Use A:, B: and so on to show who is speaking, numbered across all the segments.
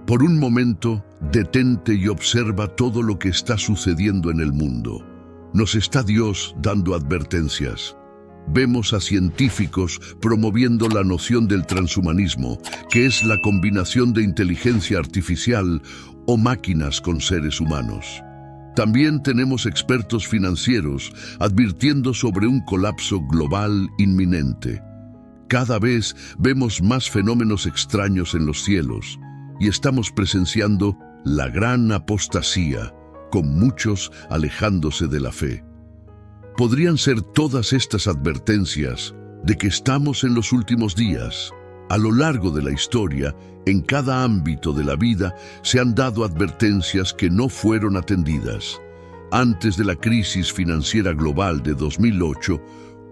A: Por un momento, detente y observa todo lo que está sucediendo en el mundo. Nos está Dios dando advertencias. Vemos a científicos promoviendo la noción del transhumanismo, que es la combinación de inteligencia artificial o máquinas con seres humanos. También tenemos expertos financieros advirtiendo sobre un colapso global inminente. Cada vez vemos más fenómenos extraños en los cielos y estamos presenciando la gran apostasía, con muchos alejándose de la fe. Podrían ser todas estas advertencias de que estamos en los últimos días. A lo largo de la historia, en cada ámbito de la vida, se han dado advertencias que no fueron atendidas. Antes de la crisis financiera global de 2008,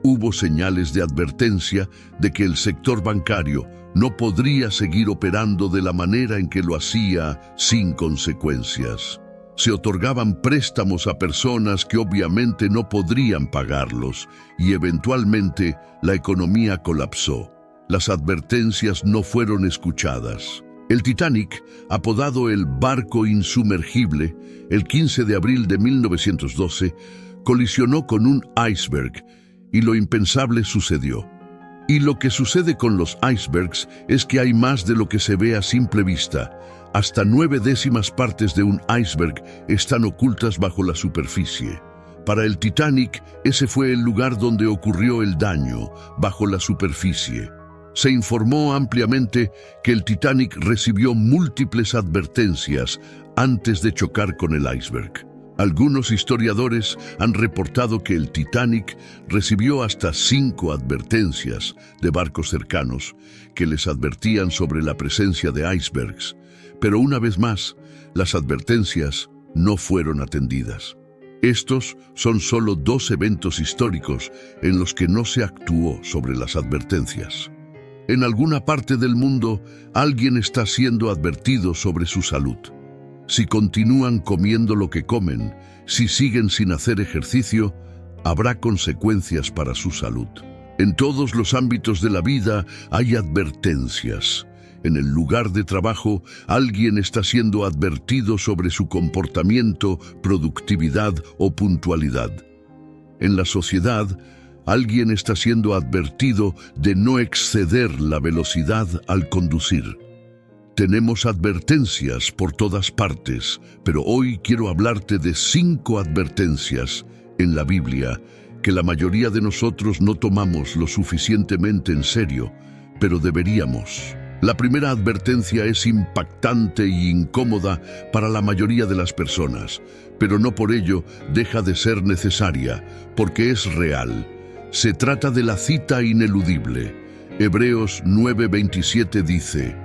A: hubo señales de advertencia de que el sector bancario no podría seguir operando de la manera en que lo hacía sin consecuencias. Se otorgaban préstamos a personas que obviamente no podrían pagarlos y eventualmente la economía colapsó. Las advertencias no fueron escuchadas. El Titanic, apodado el barco insumergible, el 15 de abril de 1912, colisionó con un iceberg y lo impensable sucedió. Y lo que sucede con los icebergs es que hay más de lo que se ve a simple vista. Hasta 9/10 partes de un iceberg están ocultas bajo la superficie. Para el Titanic, ese fue el lugar donde ocurrió el daño, bajo la superficie. Se informó ampliamente que el Titanic recibió múltiples advertencias antes de chocar con el iceberg. Algunos historiadores han reportado que el Titanic recibió hasta 5 advertencias de barcos cercanos que les advertían sobre la presencia de icebergs, pero una vez más, las advertencias no fueron atendidas. Estos son solo 2 eventos históricos en los que no se actuó sobre las advertencias. En alguna parte del mundo, alguien está siendo advertido sobre su salud. Si continúan comiendo lo que comen, si siguen sin hacer ejercicio, habrá consecuencias para su salud. En todos los ámbitos de la vida hay advertencias. En el lugar de trabajo, alguien está siendo advertido sobre su comportamiento, productividad o puntualidad. En la sociedad, alguien está siendo advertido de no exceder la velocidad al conducir. Tenemos advertencias por todas partes, pero hoy quiero hablarte de 5 advertencias en la Biblia que la mayoría de nosotros no tomamos lo suficientemente en serio, pero deberíamos. La primera advertencia es impactante e incómoda para la mayoría de las personas, pero no por ello deja de ser necesaria, porque es real. Se trata de la cita ineludible. Hebreos 9:27 dice: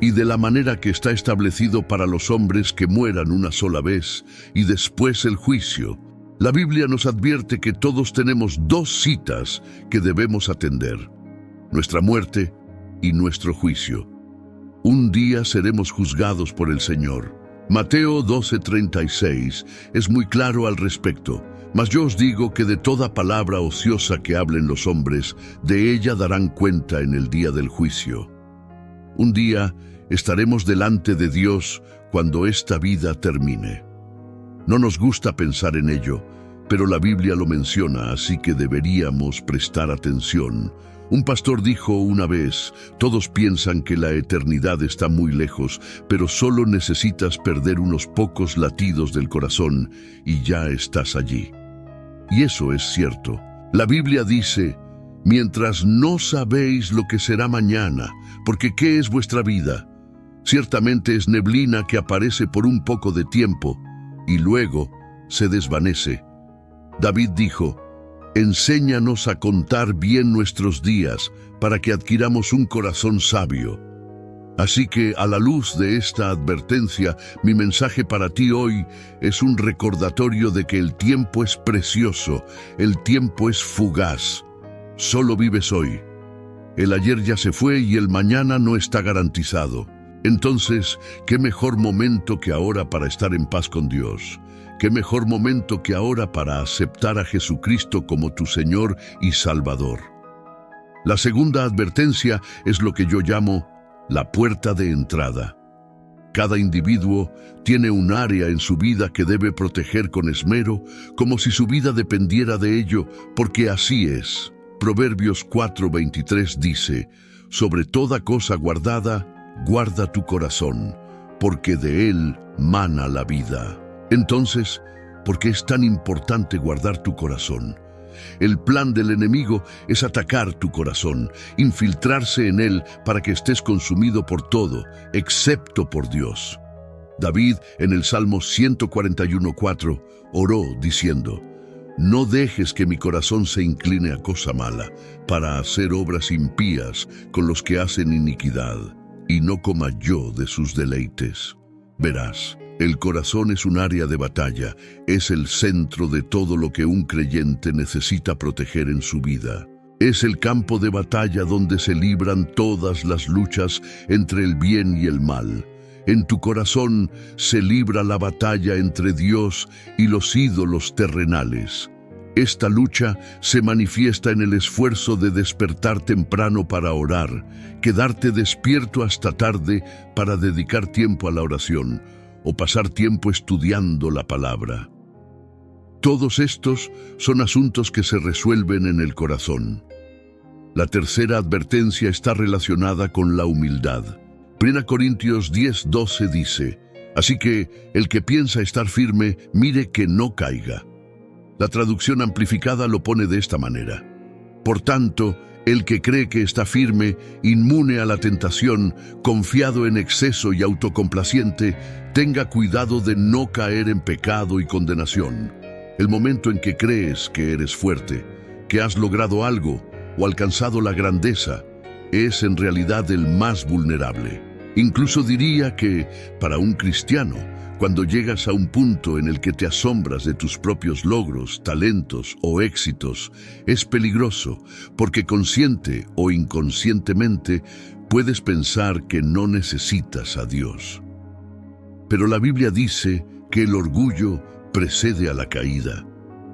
A: «Y de la manera que está establecido para los hombres que mueran una sola vez, y después el juicio». La Biblia nos advierte que todos tenemos 2 citas que debemos atender: nuestra muerte y nuestro juicio. Un día seremos juzgados por el Señor. Mateo 12:36 es muy claro al respecto. Mas yo os digo que de toda palabra ociosa que hablen los hombres, de ella darán cuenta en el día del juicio. Un día estaremos delante de Dios cuando esta vida termine. No nos gusta pensar en ello, pero la Biblia lo menciona, así que deberíamos prestar atención. Un pastor dijo una vez: todos piensan que la eternidad está muy lejos, pero solo necesitas perder unos pocos latidos del corazón y ya estás allí. Y eso es cierto. La Biblia dice: mientras no sabéis lo que será mañana, porque ¿qué es vuestra vida? Ciertamente es neblina que aparece por un poco de tiempo y luego se desvanece. David dijo: enséñanos a contar bien nuestros días para que adquiramos un corazón sabio. Así que, a la luz de esta advertencia, mi mensaje para ti hoy es un recordatorio de que el tiempo es precioso, el tiempo es fugaz. Solo vives hoy. El ayer ya se fue y el mañana no está garantizado. Entonces, ¿qué mejor momento que ahora para estar en paz con Dios? ¿Qué mejor momento que ahora para aceptar a Jesucristo como tu Señor y Salvador? La segunda advertencia es lo que yo llamo la puerta de entrada. Cada individuo tiene un área en su vida que debe proteger con esmero, como si su vida dependiera de ello, porque así es. Proverbios 4:23 dice: sobre toda cosa guardada, guarda tu corazón, porque de él mana la vida. Entonces, ¿por qué es tan importante guardar tu corazón? El plan del enemigo es atacar tu corazón, infiltrarse en él para que estés consumido por todo, excepto por Dios. David, en el Salmo 141:4, oró diciendo: no dejes que mi corazón se incline a cosa mala, para hacer obras impías con los que hacen iniquidad, y no coma yo de sus deleites. Verás, el corazón es un área de batalla, es el centro de todo lo que un creyente necesita proteger en su vida. Es el campo de batalla donde se libran todas las luchas entre el bien y el mal. En tu corazón se libra la batalla entre Dios y los ídolos terrenales. Esta lucha se manifiesta en el esfuerzo de despertar temprano para orar, quedarte despierto hasta tarde para dedicar tiempo a la oración, o pasar tiempo estudiando la palabra. Todos estos son asuntos que se resuelven en el corazón. La tercera advertencia está relacionada con la humildad. 1 Corintios 10:12 dice: así que el que piensa estar firme, mire que no caiga. La traducción amplificada lo pone de esta manera: por tanto, el que cree que está firme, inmune a la tentación, confiado en exceso y autocomplaciente, tenga cuidado de no caer en pecado y condenación. El momento en que crees que eres fuerte, que has logrado algo o alcanzado la grandeza, es en realidad el más vulnerable. Incluso diría que, para un cristiano, cuando llegas a un punto en el que te asombras de tus propios logros, talentos o éxitos, es peligroso, porque consciente o inconscientemente puedes pensar que no necesitas a Dios. Pero la Biblia dice que el orgullo precede a la caída.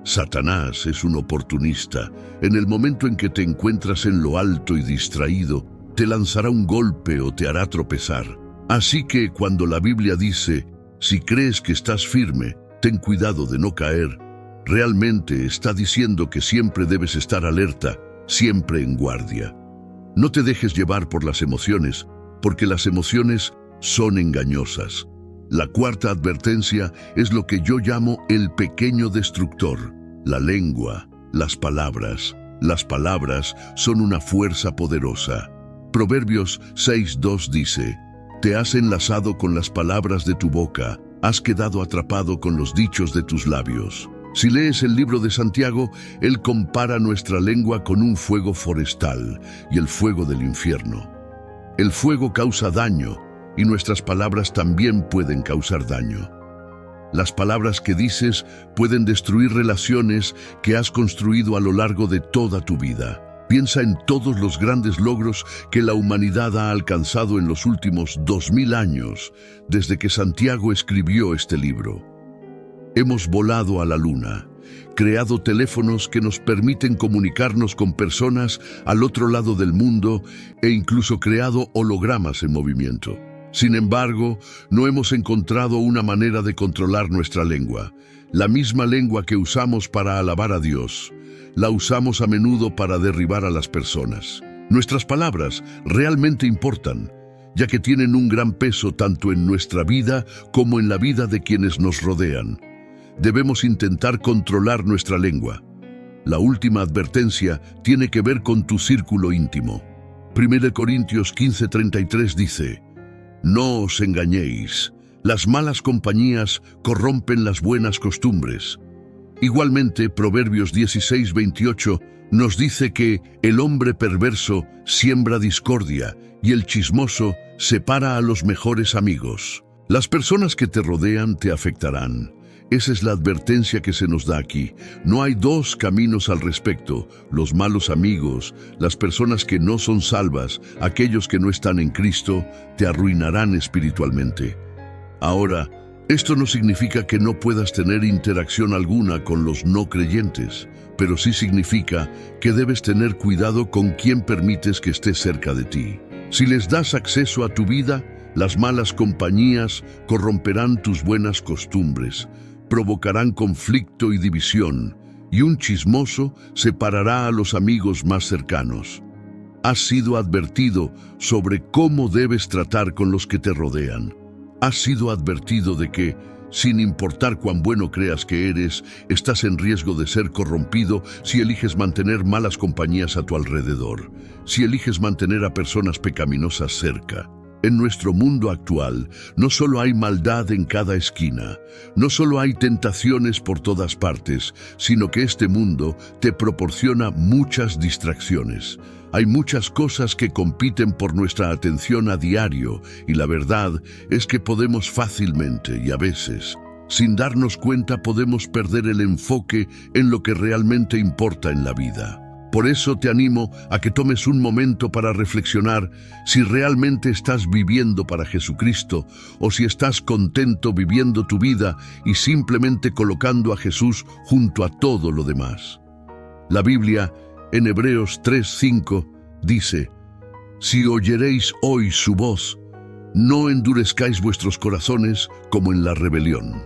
A: Satanás es un oportunista. En el momento en que te encuentras en lo alto y distraído, te lanzará un golpe o te hará tropezar. Así que cuando la Biblia dice: si crees que estás firme, ten cuidado de no caer, realmente está diciendo que siempre debes estar alerta, siempre en guardia. No te dejes llevar por las emociones, porque las emociones son engañosas. La cuarta advertencia es lo que yo llamo el pequeño destructor: la lengua, las palabras. Las palabras son una fuerza poderosa. Proverbios 6:2 dice: te has enlazado con las palabras de tu boca, has quedado atrapado con los dichos de tus labios. Si lees el libro de Santiago, él compara nuestra lengua con un fuego forestal y el fuego del infierno. El fuego causa daño y nuestras palabras también pueden causar daño. Las palabras que dices pueden destruir relaciones que has construido a lo largo de toda tu vida. Piensa en todos los grandes logros que la humanidad ha alcanzado en los últimos 2000 años, desde que Santiago escribió este libro. Hemos volado a la luna, creado teléfonos que nos permiten comunicarnos con personas al otro lado del mundo e incluso creado hologramas en movimiento. Sin embargo, no hemos encontrado una manera de controlar nuestra lengua, la misma lengua que usamos para alabar a Dios. La usamos a menudo para derribar a las personas. Nuestras palabras realmente importan, ya que tienen un gran peso tanto en nuestra vida como en la vida de quienes nos rodean. Debemos intentar controlar nuestra lengua. La última advertencia tiene que ver con tu círculo íntimo. 1 Corintios 15:33 dice: no os engañéis, las malas compañías corrompen las buenas costumbres. Igualmente, Proverbios 16:28 nos dice que el hombre perverso siembra discordia y el chismoso separa a los mejores amigos. Las personas que te rodean te afectarán. Esa es la advertencia que se nos da aquí. No hay dos caminos al respecto: los malos amigos, las personas que no son salvas, aquellos que no están en Cristo, te arruinarán espiritualmente. Ahora, esto no significa que no puedas tener interacción alguna con los no creyentes, pero sí significa que debes tener cuidado con quién permites que esté cerca de ti. Si les das acceso a tu vida, Las malas compañías corromperán tus buenas costumbres, provocarán conflicto y división, y un chismoso separará a los amigos más cercanos. Has sido advertido sobre cómo debes tratar con los que te rodean. Has sido advertido de que, sin importar cuán bueno creas que eres, estás en riesgo de ser corrompido si eliges mantener malas compañías a tu alrededor, si eliges mantener a personas pecaminosas cerca. En nuestro mundo actual, no solo hay maldad en cada esquina, no solo hay tentaciones por todas partes, sino que este mundo te proporciona muchas distracciones. Hay muchas cosas que compiten por nuestra atención a diario, y la verdad es que podemos fácilmente, y a veces, sin darnos cuenta, podemos perder el enfoque en lo que realmente importa en la vida. Por eso te animo a que tomes un momento para reflexionar si realmente estás viviendo para Jesucristo o si estás contento viviendo tu vida y simplemente colocando a Jesús junto a todo lo demás. La Biblia, en Hebreos 3:5, dice: «Si oyeréis hoy su voz, no endurezcáis vuestros corazones como en la rebelión».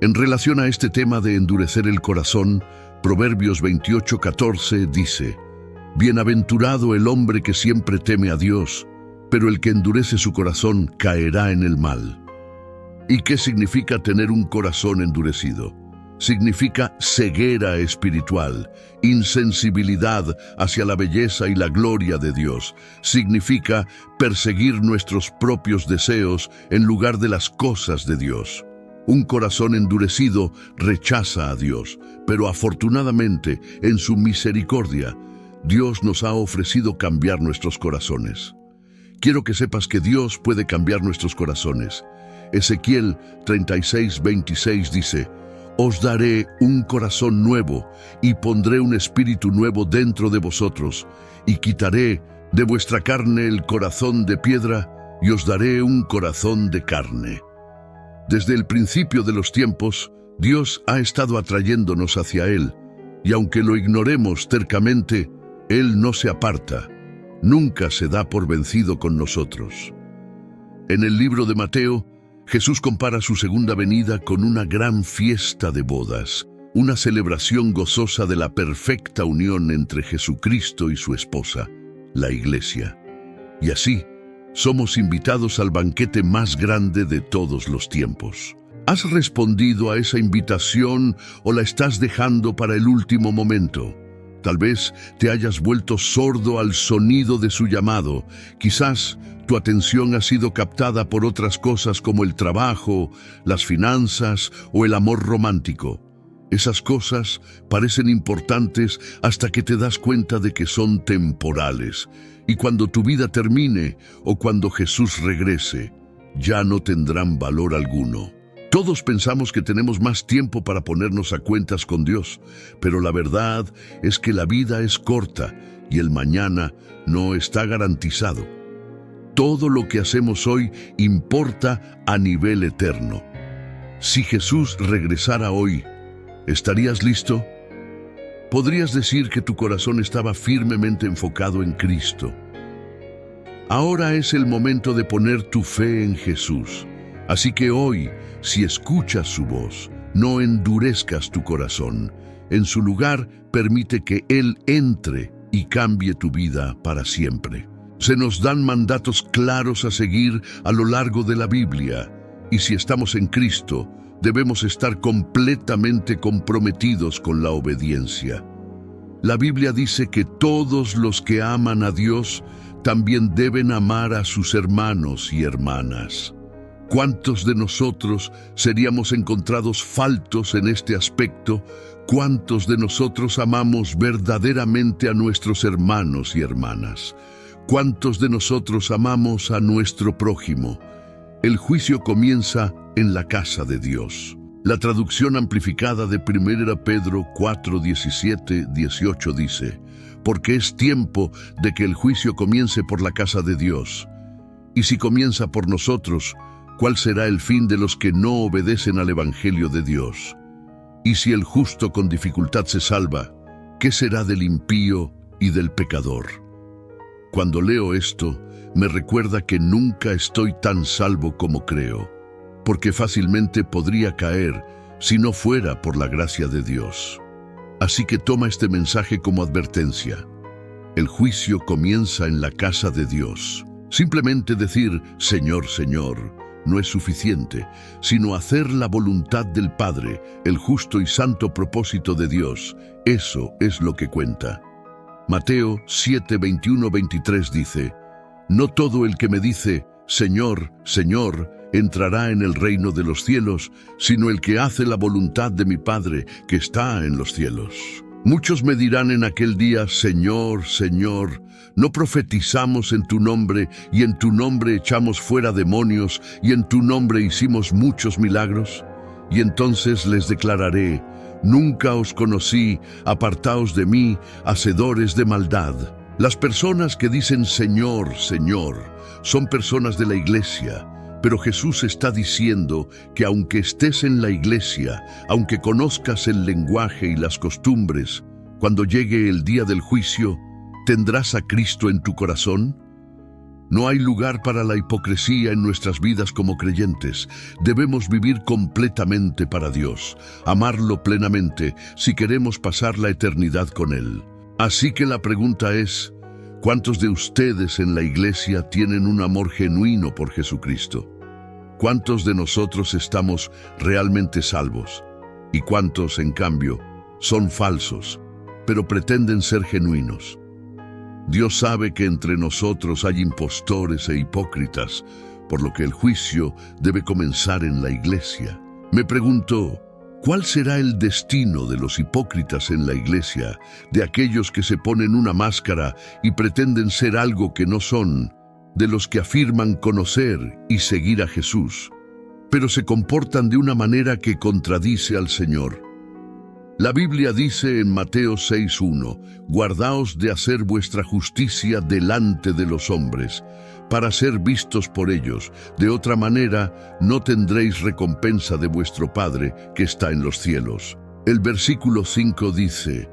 A: En relación a este tema de endurecer el corazón, Proverbios 28:14 dice: «Bienaventurado el hombre que siempre teme a Dios, pero el que endurece su corazón caerá en el mal». ¿Y qué significa tener un corazón endurecido? Significa ceguera espiritual, insensibilidad hacia la belleza y la gloria de Dios. Significa perseguir nuestros propios deseos en lugar de las cosas de Dios. Un corazón endurecido rechaza a Dios, pero afortunadamente, en su misericordia, Dios nos ha ofrecido cambiar nuestros corazones. Quiero que sepas que Dios puede cambiar nuestros corazones. Ezequiel 36:26 dice: «Os daré un corazón nuevo y pondré un espíritu nuevo dentro de vosotros, y quitaré de vuestra carne el corazón de piedra y os daré un corazón de carne». Desde el principio de los tiempos, Dios ha estado atrayéndonos hacia Él, y aunque lo ignoremos tercamente, Él no se aparta, nunca se da por vencido con nosotros. En el libro de Mateo, Jesús compara su segunda venida con una gran fiesta de bodas, una celebración gozosa de la perfecta unión entre Jesucristo y su esposa, la Iglesia. Y así, somos invitados al banquete más grande de todos los tiempos. ¿Has respondido a esa invitación o la estás dejando para el último momento? Tal vez te hayas vuelto sordo al sonido de su llamado. Quizás tu atención ha sido captada por otras cosas como el trabajo, las finanzas o el amor romántico. Esas cosas parecen importantes hasta que te das cuenta de que son temporales. Y cuando tu vida termine o cuando Jesús regrese, ya no tendrán valor alguno. Todos pensamos que tenemos más tiempo para ponernos a cuentas con Dios, pero la verdad es que la vida es corta y el mañana no está garantizado. Todo lo que hacemos hoy importa a nivel eterno. Si Jesús regresara hoy, ¿estarías listo? Podrías decir que tu corazón estaba firmemente enfocado en Cristo. Ahora es el momento de poner tu fe en Jesús. Así que hoy, si escuchas su voz, no endurezcas tu corazón. En su lugar, permite que Él entre y cambie tu vida para siempre. Se nos dan mandatos claros a seguir a lo largo de la Biblia. Y si estamos en Cristo, debemos estar completamente comprometidos con la obediencia. La Biblia dice que todos los que aman a Dios también deben amar a sus hermanos y hermanas. ¿Cuántos de nosotros seríamos encontrados faltos en este aspecto? ¿Cuántos de nosotros amamos verdaderamente a nuestros hermanos y hermanas? ¿Cuántos de nosotros amamos a nuestro prójimo? El juicio comienza en la casa de Dios. La traducción amplificada de 1 Pedro 4:17-18 dice: «Porque es tiempo de que el juicio comience por la casa de Dios. Y si comienza por nosotros, ¿cuál será el fin de los que no obedecen al Evangelio de Dios? Y si el justo con dificultad se salva, ¿qué será del impío y del pecador?». Cuando leo esto, me recuerda que nunca estoy tan salvo como creo, porque fácilmente podría caer si no fuera por la gracia de Dios. Así que toma este mensaje como advertencia. El juicio comienza en la casa de Dios. Simplemente decir, Señor, Señor, no es suficiente, sino hacer la voluntad del Padre, el justo y santo propósito de Dios. Eso es lo que cuenta. Mateo 7, 21, 23 dice, no todo el que me dice, Señor, Señor, entrará en el reino de los cielos, sino el que hace la voluntad de mi Padre que está en los cielos. Muchos me dirán en aquel día, Señor, Señor, ¿no profetizamos en tu nombre y en tu nombre echamos fuera demonios y en tu nombre hicimos muchos milagros? Y entonces les declararé, nunca os conocí, apartaos de mí, hacedores de maldad. Las personas que dicen Señor, Señor, son personas de la iglesia, pero Jesús está diciendo que aunque estés en la iglesia, aunque conozcas el lenguaje y las costumbres, cuando llegue el día del juicio, ¿tendrás a Cristo en tu corazón? No hay lugar para la hipocresía en nuestras vidas como creyentes. Debemos vivir completamente para Dios, amarlo plenamente si queremos pasar la eternidad con Él. Así que la pregunta es, ¿cuántos de ustedes en la iglesia tienen un amor genuino por Jesucristo? ¿Cuántos de nosotros estamos realmente salvos? ¿Y cuántos, en cambio, son falsos, pero pretenden ser genuinos? Dios sabe que entre nosotros hay impostores e hipócritas, por lo que el juicio debe comenzar en la iglesia. Me pregunto, ¿cuál será el destino de los hipócritas en la iglesia, de aquellos que se ponen una máscara y pretenden ser algo que no son, de los que afirman conocer y seguir a Jesús, pero se comportan de una manera que contradice al Señor? La Biblia dice en Mateo 6:1, guardaos de hacer vuestra justicia delante de los hombres, para ser vistos por ellos. De otra manera, no tendréis recompensa de vuestro Padre que está en los cielos. El versículo 5 dice,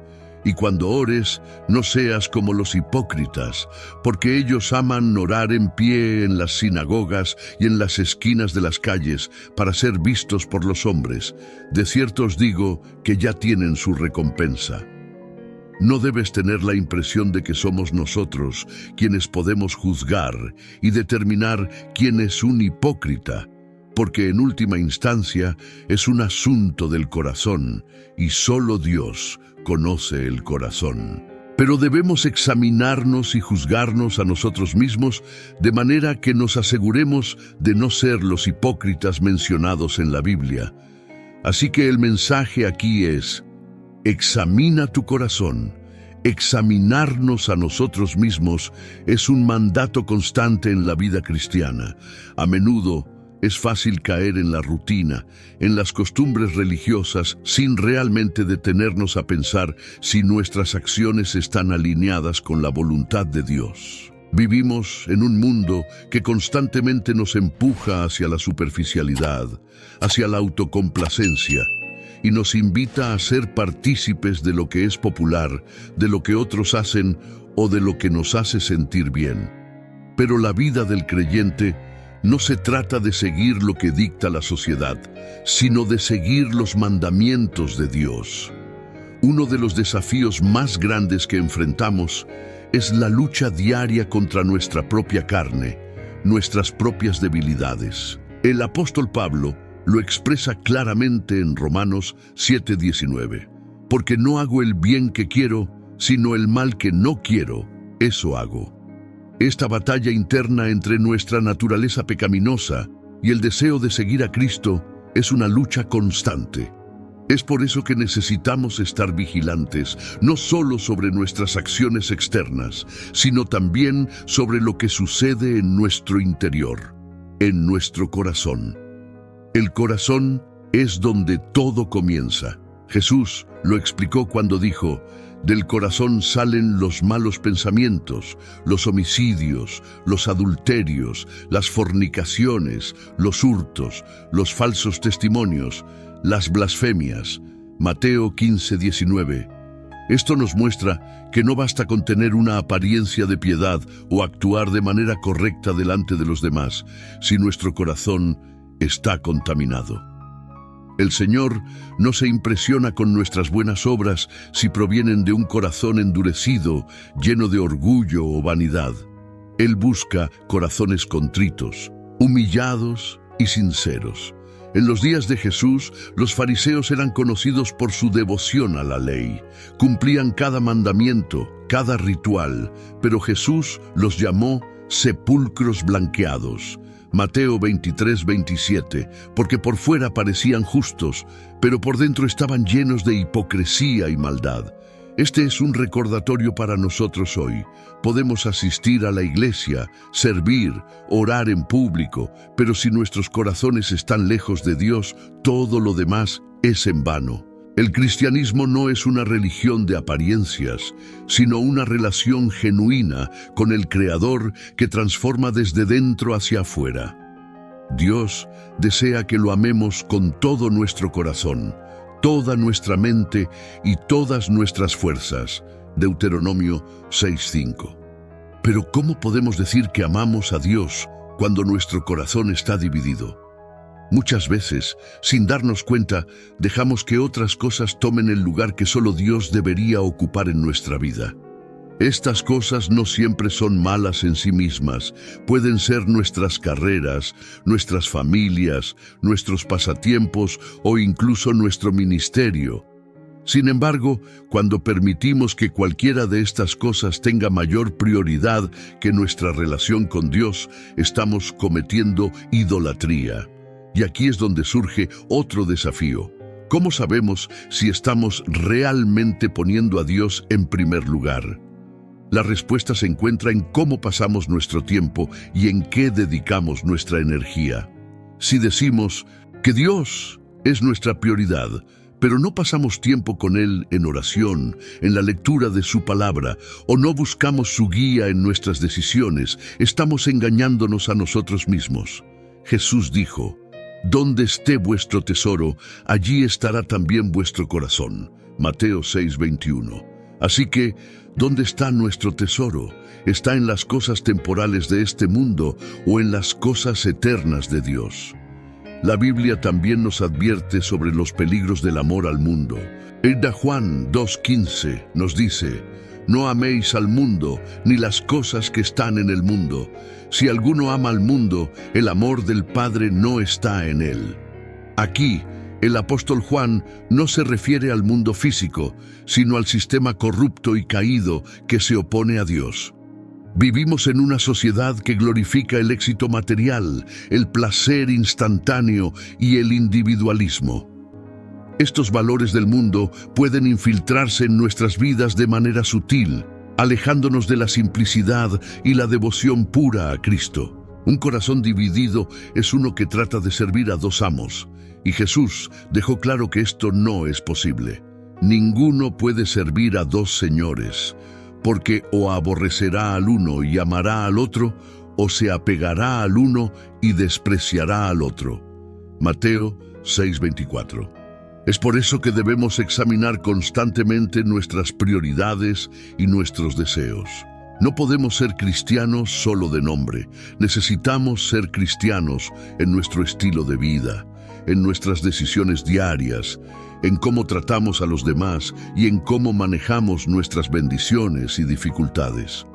A: y cuando ores, no seas como los hipócritas, porque ellos aman orar en pie en las sinagogas y en las esquinas de las calles para ser vistos por los hombres. De cierto os digo que ya tienen su recompensa. No debes tener la impresión de que somos nosotros quienes podemos juzgar y determinar quién es un hipócrita, porque en última instancia es un asunto del corazón y solo Dios conoce el corazón. Pero debemos examinarnos y juzgarnos a nosotros mismos de manera que nos aseguremos de no ser los hipócritas mencionados en la Biblia. Así que el mensaje aquí es, examina tu corazón. Examinarnos a nosotros mismos es un mandato constante en la vida cristiana. A menudo es fácil caer en la rutina, en las costumbres religiosas, sin realmente detenernos a pensar si nuestras acciones están alineadas con la voluntad de Dios. Vivimos en un mundo que constantemente nos empuja hacia la superficialidad, hacia la autocomplacencia, y nos invita a ser partícipes de lo que es popular, de lo que otros hacen o de lo que nos hace sentir bien. Pero la vida del creyente no se trata de seguir lo que dicta la sociedad, sino de seguir los mandamientos de Dios. Uno de los desafíos más grandes que enfrentamos es la lucha diaria contra nuestra propia carne, nuestras propias debilidades. El apóstol Pablo lo expresa claramente en Romanos 7:19. Porque no hago el bien que quiero, sino el mal que no quiero, eso hago. Esta batalla interna entre nuestra naturaleza pecaminosa y el deseo de seguir a Cristo es una lucha constante. Es por eso que necesitamos estar vigilantes, no solo sobre nuestras acciones externas, sino también sobre lo que sucede en nuestro interior, en nuestro corazón. El corazón es donde todo comienza. Jesús lo explicó cuando dijo, del corazón salen los malos pensamientos, los homicidios, los adulterios, las fornicaciones, los hurtos, los falsos testimonios, las blasfemias. Mateo 15:19. Esto nos muestra que no basta con tener una apariencia de piedad o actuar de manera correcta delante de los demás, si nuestro corazón está contaminado. El Señor no se impresiona con nuestras buenas obras si provienen de un corazón endurecido, lleno de orgullo o vanidad. Él busca corazones contritos, humillados y sinceros. En los días de Jesús, los fariseos eran conocidos por su devoción a la ley. Cumplían cada mandamiento, cada ritual, pero Jesús los llamó sepulcros blanqueados. Mateo 23:27, porque por fuera parecían justos, pero por dentro estaban llenos de hipocresía y maldad. Este es un recordatorio para nosotros hoy. Podemos asistir a la iglesia, servir, orar en público, pero si nuestros corazones están lejos de Dios, todo lo demás es en vano. El cristianismo no es una religión de apariencias, sino una relación genuina con el Creador que transforma desde dentro hacia afuera. Dios desea que lo amemos con todo nuestro corazón, toda nuestra mente y todas nuestras fuerzas. Deuteronomio 6:5. Pero ¿cómo podemos decir que amamos a Dios cuando nuestro corazón está dividido? Muchas veces, sin darnos cuenta, dejamos que otras cosas tomen el lugar que solo Dios debería ocupar en nuestra vida. Estas cosas no siempre son malas en sí mismas. Pueden ser nuestras carreras, nuestras familias, nuestros pasatiempos o incluso nuestro ministerio. Sin embargo, cuando permitimos que cualquiera de estas cosas tenga mayor prioridad que nuestra relación con Dios, estamos cometiendo idolatría. Y aquí es donde surge otro desafío. ¿Cómo sabemos si estamos realmente poniendo a Dios en primer lugar? La respuesta se encuentra en cómo pasamos nuestro tiempo y en qué dedicamos nuestra energía. Si decimos que Dios es nuestra prioridad, pero no pasamos tiempo con Él en oración, en la lectura de su palabra, o no buscamos su guía en nuestras decisiones, estamos engañándonos a nosotros mismos. Jesús dijo: «Donde esté vuestro tesoro, allí estará también vuestro corazón». Mateo 6:21. Así que, ¿dónde está nuestro tesoro? ¿Está en las cosas temporales de este mundo o en las cosas eternas de Dios? La Biblia también nos advierte sobre los peligros del amor al mundo. En Juan 2:15 nos dice: «No améis al mundo, ni las cosas que están en el mundo. Si alguno ama al mundo, el amor del Padre no está en él». Aquí, el apóstol Juan no se refiere al mundo físico, sino al sistema corrupto y caído que se opone a Dios. Vivimos en una sociedad que glorifica el éxito material, el placer instantáneo y el individualismo. Estos valores del mundo pueden infiltrarse en nuestras vidas de manera sutil, alejándonos de la simplicidad y la devoción pura a Cristo. Un corazón dividido es uno que trata de servir a dos amos, y Jesús dejó claro que esto no es posible. Ninguno puede servir a dos señores, porque o aborrecerá al uno y amará al otro, o se apegará al uno y despreciará al otro. Mateo 6:24. Es por eso que debemos examinar constantemente nuestras prioridades y nuestros deseos. No podemos ser cristianos solo de nombre. Necesitamos ser cristianos en nuestro estilo de vida, en nuestras decisiones diarias, en cómo tratamos a los demás y en cómo manejamos nuestras bendiciones y dificultades.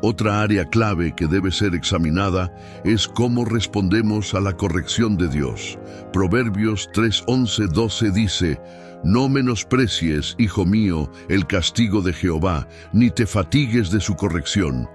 A: Otra área clave que debe ser examinada es cómo respondemos a la corrección de Dios. Proverbios 3:11-12 dice: «No menosprecies, hijo mío, el castigo de Jehová, ni te fatigues de su corrección,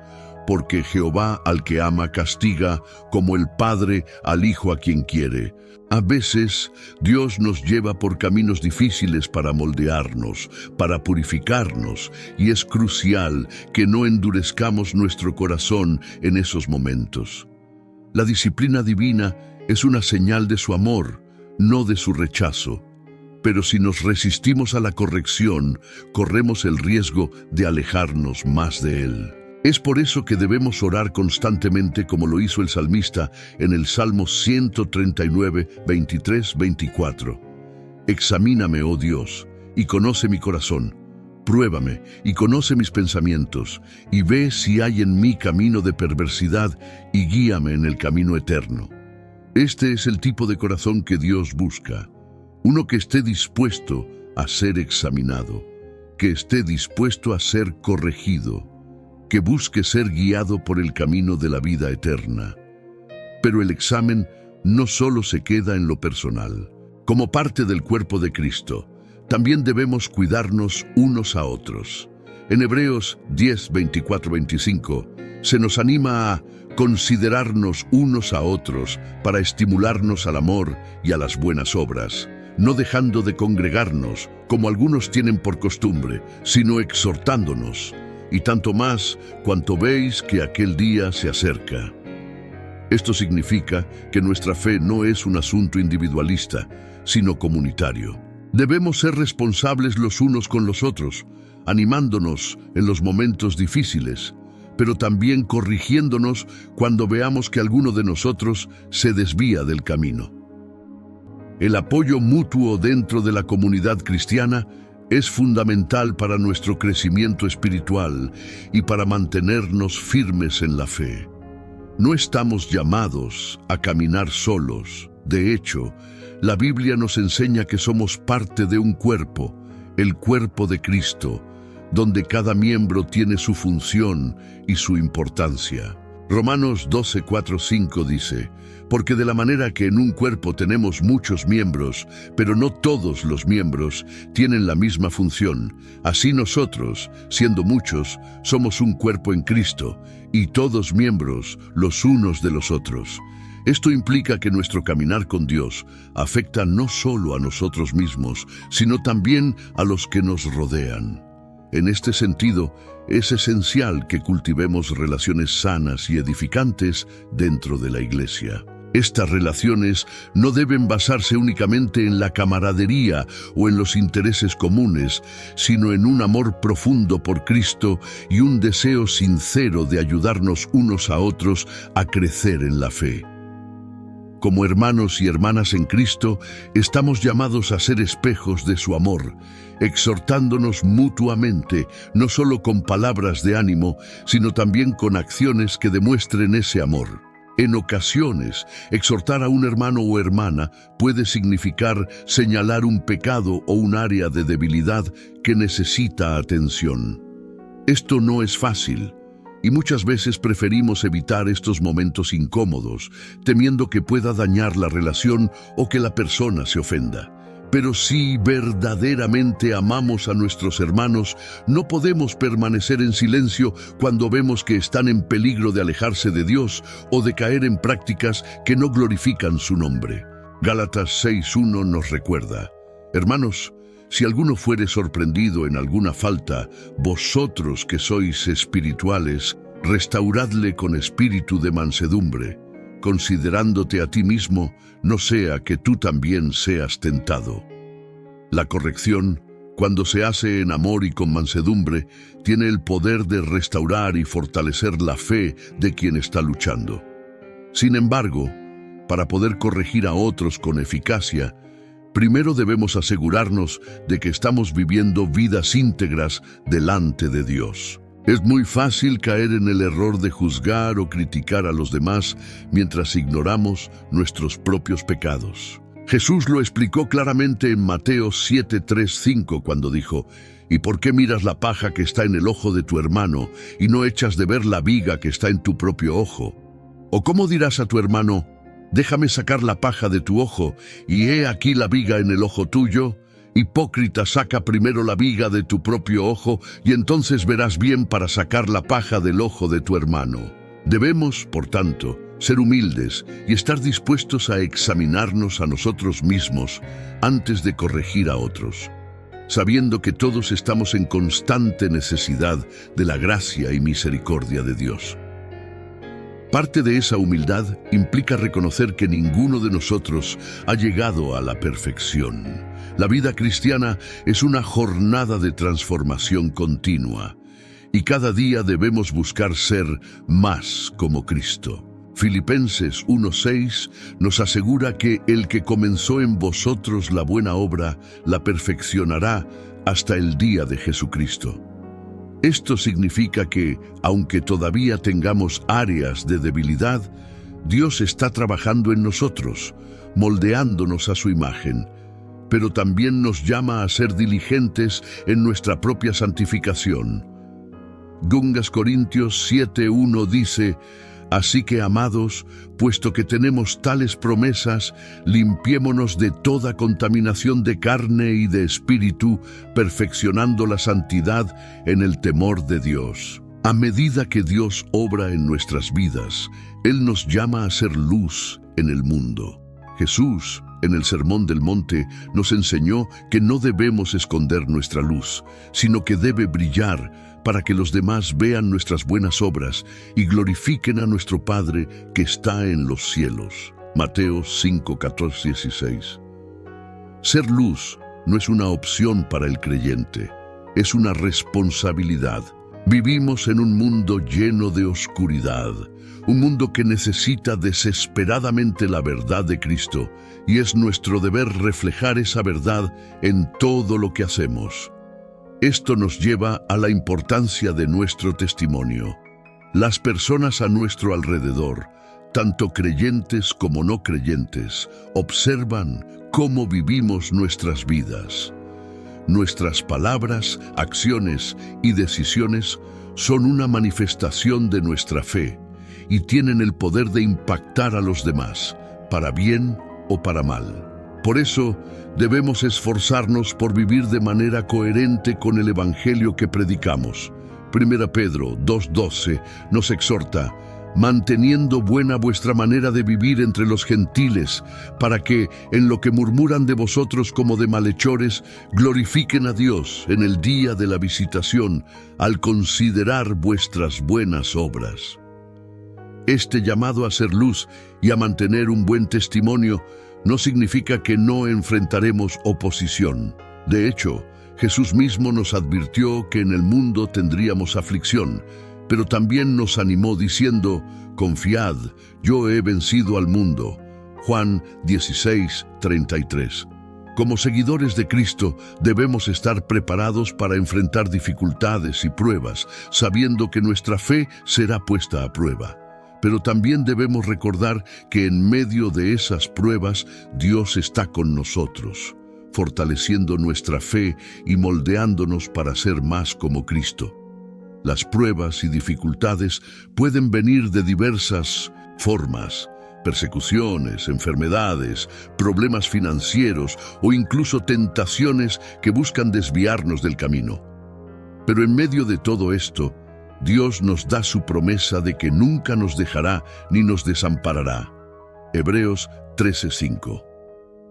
A: porque Jehová al que ama castiga, como el padre al hijo a quien quiere». A veces, Dios nos lleva por caminos difíciles para moldearnos, para purificarnos, y es crucial que no endurezcamos nuestro corazón en esos momentos. La disciplina divina es una señal de su amor, no de su rechazo. Pero si nos resistimos a la corrección, corremos el riesgo de alejarnos más de Él. Es por eso que debemos orar constantemente, como lo hizo el salmista en el Salmo 139, 23, 24. «Examíname, oh Dios, y conoce mi corazón. Pruébame y conoce mis pensamientos, y ve si hay en mí camino de perversidad, y guíame en el camino eterno. Este es el tipo de corazón que Dios busca, uno que esté dispuesto a ser examinado, que esté dispuesto a ser corregido, que busque ser guiado por el camino de la vida eterna. Pero el examen no solo se queda en lo personal. Como parte del cuerpo de Cristo, también debemos cuidarnos unos a otros. En Hebreos 10, 24, 25, se nos anima a considerarnos unos a otros para estimularnos al amor y a las buenas obras, no dejando de congregarnos, como algunos tienen por costumbre, sino exhortándonos, y tanto más cuanto veis que aquel día se acerca. Esto significa que nuestra fe no es un asunto individualista, sino comunitario. Debemos ser responsables los unos con los otros, animándonos en los momentos difíciles, pero también corrigiéndonos cuando veamos que alguno de nosotros se desvía del camino. El apoyo mutuo dentro de la comunidad cristiana es fundamental para nuestro crecimiento espiritual y para mantenernos firmes en la fe. No estamos llamados a caminar solos. De hecho, la Biblia nos enseña que somos parte de un cuerpo, el cuerpo de Cristo, donde cada miembro tiene su función y su importancia. Romanos 12, 4, 5 dice: porque de la manera que en un cuerpo tenemos muchos miembros, pero no todos los miembros tienen la misma función, así nosotros, siendo muchos, somos un cuerpo en Cristo, y todos miembros los unos de los otros. Esto implica que nuestro caminar con Dios afecta no solo a nosotros mismos, sino también a los que nos rodean. En este sentido, es esencial que cultivemos relaciones sanas y edificantes dentro de la iglesia. Estas relaciones no deben basarse únicamente en la camaradería o en los intereses comunes, sino en un amor profundo por Cristo y un deseo sincero de ayudarnos unos a otros a crecer en la fe. Como hermanos y hermanas en Cristo, estamos llamados a ser espejos de su amor, exhortándonos mutuamente, no solo con palabras de ánimo, sino también con acciones que demuestren ese amor. En ocasiones, exhortar a un hermano o hermana puede significar señalar un pecado o un área de debilidad que necesita atención. Esto no es fácil, y muchas veces preferimos evitar estos momentos incómodos, temiendo que pueda dañar la relación o que la persona se ofenda. Pero si verdaderamente amamos a nuestros hermanos, no podemos permanecer en silencio cuando vemos que están en peligro de alejarse de Dios o de caer en prácticas que no glorifican su nombre. Gálatas 6:1 nos recuerda: hermanos, si alguno fuere sorprendido en alguna falta, vosotros que sois espirituales, restauradle con espíritu de mansedumbre, considerándote a ti mismo, no sea que tú también seas tentado. La corrección, cuando se hace en amor y con mansedumbre, tiene el poder de restaurar y fortalecer la fe de quien está luchando. Sin embargo, para poder corregir a otros con eficacia, primero debemos asegurarnos de que estamos viviendo vidas íntegras delante de Dios. Es muy fácil caer en el error de juzgar o criticar a los demás mientras ignoramos nuestros propios pecados. Jesús lo explicó claramente en Mateo 7:3-5 cuando dijo: ¿y por qué miras la paja que está en el ojo de tu hermano y no echas de ver la viga que está en tu propio ojo? ¿O cómo dirás a tu hermano: déjame sacar la paja de tu ojo y he aquí la viga en el ojo tuyo? Hipócrita, saca primero la viga de tu propio ojo y entonces verás bien para sacar la paja del ojo de tu hermano. Debemos, por tanto, ser humildes y estar dispuestos a examinarnos a nosotros mismos antes de corregir a otros, sabiendo que todos estamos en constante necesidad de la gracia y misericordia de Dios. Parte de esa humildad implica reconocer que ninguno de nosotros ha llegado a la perfección. La vida cristiana es una jornada de transformación continua, y cada día debemos buscar ser más como Cristo. Filipenses 1:6 nos asegura que el que comenzó en vosotros la buena obra la perfeccionará hasta el día de Jesucristo. Esto significa que, aunque todavía tengamos áreas de debilidad, Dios está trabajando en nosotros, moldeándonos a su imagen, pero también nos llama a ser diligentes en nuestra propia santificación. 2 Corintios 7:1 dice: Así que, amados, puesto que tenemos tales promesas, limpiémonos de toda contaminación de carne y de espíritu, perfeccionando la santidad en el temor de Dios. A medida que Dios obra en nuestras vidas, Él nos llama a ser luz en el mundo. Jesús, en el Sermón del Monte, nos enseñó que no debemos esconder nuestra luz, sino que debe brillar para que los demás vean nuestras buenas obras y glorifiquen a nuestro Padre que está en los cielos. Mateo 5, 14, 16. Ser luz no es una opción para el creyente, es una responsabilidad. Vivimos en un mundo lleno de oscuridad, un mundo que necesita desesperadamente la verdad de Cristo, y es nuestro deber reflejar esa verdad en todo lo que hacemos. Esto nos lleva a la importancia de nuestro testimonio. Las personas a nuestro alrededor, tanto creyentes como no creyentes, observan cómo vivimos nuestras vidas. Nuestras palabras, acciones y decisiones son una manifestación de nuestra fe y tienen el poder de impactar a los demás, para bien o para mal. Por eso, debemos esforzarnos por vivir de manera coherente con el Evangelio que predicamos. 1 Pedro 2:12 nos exhorta: manteniendo buena vuestra manera de vivir entre los gentiles, para que, en lo que murmuran de vosotros como de malhechores, glorifiquen a Dios en el día de la visitación, al considerar vuestras buenas obras. Este llamado a ser luz y a mantener un buen testimonio no significa que no enfrentaremos oposición. De hecho, Jesús mismo nos advirtió que en el mundo tendríamos aflicción, pero también nos animó diciendo: confiad, yo he vencido al mundo. Juan 16:33. Como seguidores de Cristo, debemos estar preparados para enfrentar dificultades y pruebas, sabiendo que nuestra fe será puesta a prueba. Pero también debemos recordar que en medio de esas pruebas, Dios está con nosotros, fortaleciendo nuestra fe y moldeándonos para ser más como Cristo. Las pruebas y dificultades pueden venir de diversas formas: persecuciones, enfermedades, problemas financieros o incluso tentaciones que buscan desviarnos del camino. Pero en medio de todo esto, Dios nos da su promesa de que nunca nos dejará ni nos desamparará. Hebreos 13:5.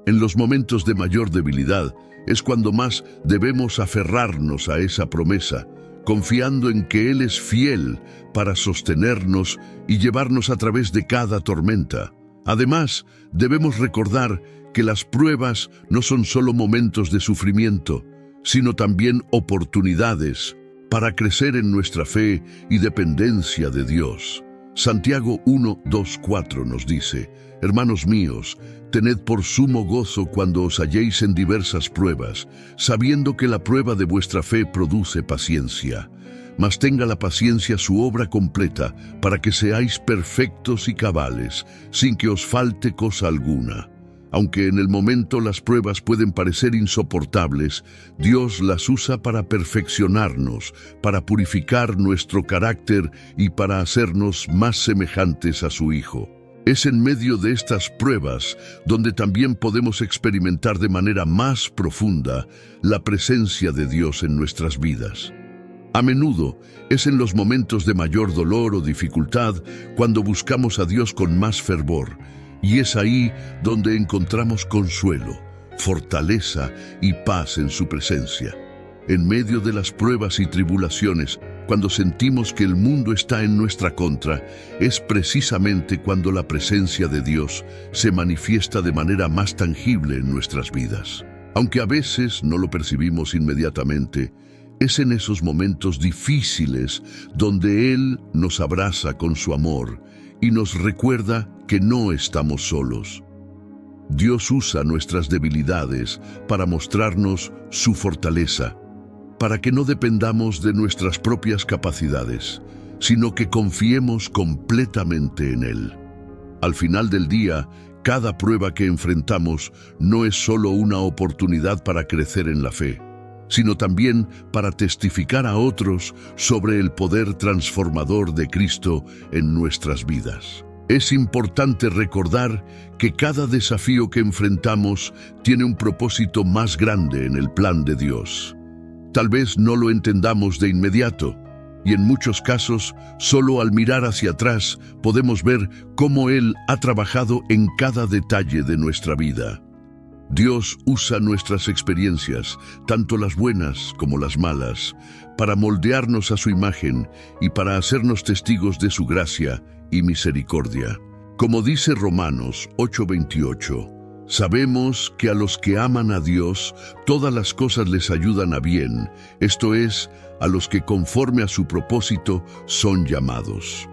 A: En los momentos de mayor debilidad es cuando más debemos aferrarnos a esa promesa, confiando en que Él es fiel para sostenernos y llevarnos a través de cada tormenta. Además, debemos recordar que las pruebas no son solo momentos de sufrimiento, sino también oportunidades para crecer en nuestra fe y dependencia de Dios. Santiago 1:2-4 nos dice: hermanos míos, tened por sumo gozo cuando os halléis en diversas pruebas, sabiendo que la prueba de vuestra fe produce paciencia. Mas tenga la paciencia su obra completa, para que seáis perfectos y cabales, sin que os falte cosa alguna. Aunque en el momento las pruebas pueden parecer insoportables, Dios las usa para perfeccionarnos, para purificar nuestro carácter y para hacernos más semejantes a su Hijo. Es en medio de estas pruebas donde también podemos experimentar de manera más profunda la presencia de Dios en nuestras vidas. A menudo es en los momentos de mayor dolor o dificultad cuando buscamos a Dios con más fervor, y es ahí donde encontramos consuelo, fortaleza y paz en su presencia. En medio de las pruebas y tribulaciones, cuando sentimos que el mundo está en nuestra contra, es precisamente cuando la presencia de Dios se manifiesta de manera más tangible en nuestras vidas. Aunque a veces no lo percibimos inmediatamente, es en esos momentos difíciles donde Él nos abraza con su amor y nos recuerda que no estamos solos. Dios usa nuestras debilidades para mostrarnos su fortaleza, para que no dependamos de nuestras propias capacidades, sino que confiemos completamente en Él. Al final del día, cada prueba que enfrentamos no es solo una oportunidad para crecer en la fe, sino también para testificar a otros sobre el poder transformador de Cristo en nuestras vidas. Es importante recordar que cada desafío que enfrentamos tiene un propósito más grande en el plan de Dios. Tal vez no lo entendamos de inmediato, y en muchos casos, solo al mirar hacia atrás podemos ver cómo Él ha trabajado en cada detalle de nuestra vida. Dios usa nuestras experiencias, tanto las buenas como las malas, para moldearnos a su imagen y para hacernos testigos de su gracia y misericordia. Como dice Romanos 8:28, sabemos que a los que aman a Dios, todas las cosas les ayudan a bien, esto es, a los que conforme a su propósito son llamados.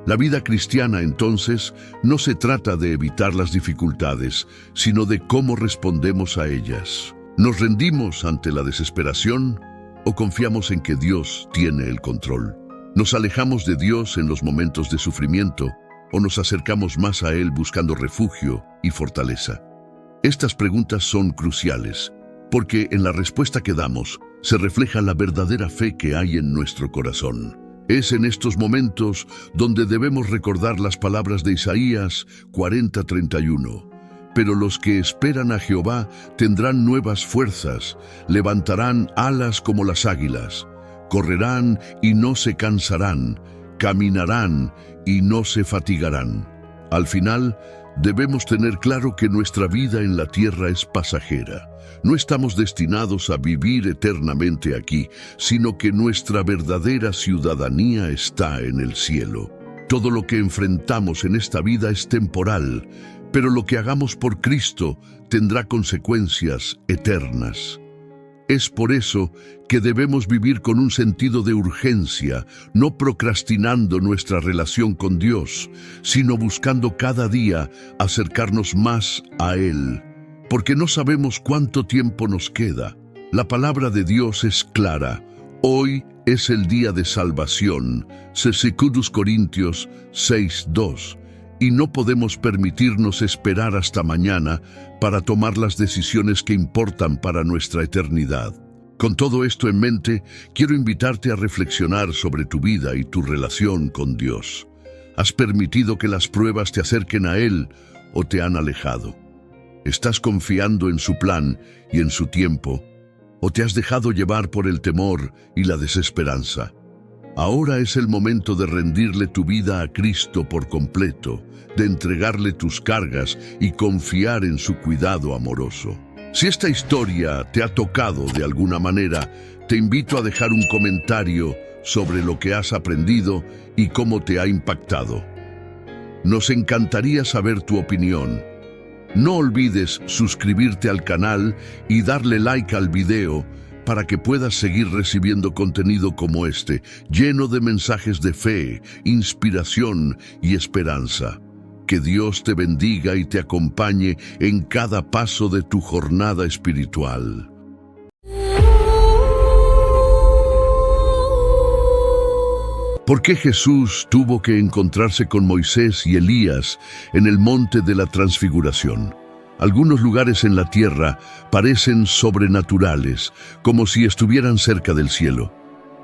A: La vida cristiana, entonces, no se trata de evitar las dificultades, sino de cómo respondemos a ellas. ¿Nos rendimos ante la desesperación o confiamos en que Dios tiene el control? ¿Nos alejamos de Dios en los momentos de sufrimiento o nos acercamos más a Él buscando refugio y fortaleza? Estas preguntas son cruciales, porque en la respuesta que damos se refleja la verdadera fe que hay en nuestro corazón. Es en estos momentos donde debemos recordar las palabras de Isaías 40:31. Pero los que esperan a Jehová tendrán nuevas fuerzas, levantarán alas como las águilas, correrán y no se cansarán, caminarán y no se fatigarán. Al final, debemos tener claro que nuestra vida en la tierra es pasajera. No estamos destinados a vivir eternamente aquí, sino que nuestra verdadera ciudadanía está en el cielo. Todo lo que enfrentamos en esta vida es temporal, pero lo que hagamos por Cristo tendrá consecuencias eternas. Es por eso que debemos vivir con un sentido de urgencia, no procrastinando nuestra relación con Dios, sino buscando cada día acercarnos más a Él, porque no sabemos cuánto tiempo nos queda. La palabra de Dios es clara. Hoy es el día de salvación, 2 Corintios 6:2, y no podemos permitirnos esperar hasta mañana para tomar las decisiones que importan para nuestra eternidad. Con todo esto en mente, quiero invitarte a reflexionar sobre tu vida y tu relación con Dios. ¿Has permitido que las pruebas te acerquen a Él o te han alejado? ¿Estás confiando en su plan y en su tiempo, o te has dejado llevar por el temor y la desesperanza? Ahora es el momento de rendirle tu vida a Cristo por completo, de entregarle tus cargas y confiar en su cuidado amoroso. Si esta historia te ha tocado de alguna manera, te invito a dejar un comentario sobre lo que has aprendido y cómo te ha impactado. Nos encantaría saber tu opinión. No olvides suscribirte al canal y darle like al video para que puedas seguir recibiendo contenido como este, lleno de mensajes de fe, inspiración y esperanza. Que Dios te bendiga y te acompañe en cada paso de tu jornada espiritual. ¿Por qué Jesús tuvo que encontrarse con Moisés y Elías en el monte de la Transfiguración? Algunos lugares en la tierra parecen sobrenaturales, como si estuvieran cerca del cielo.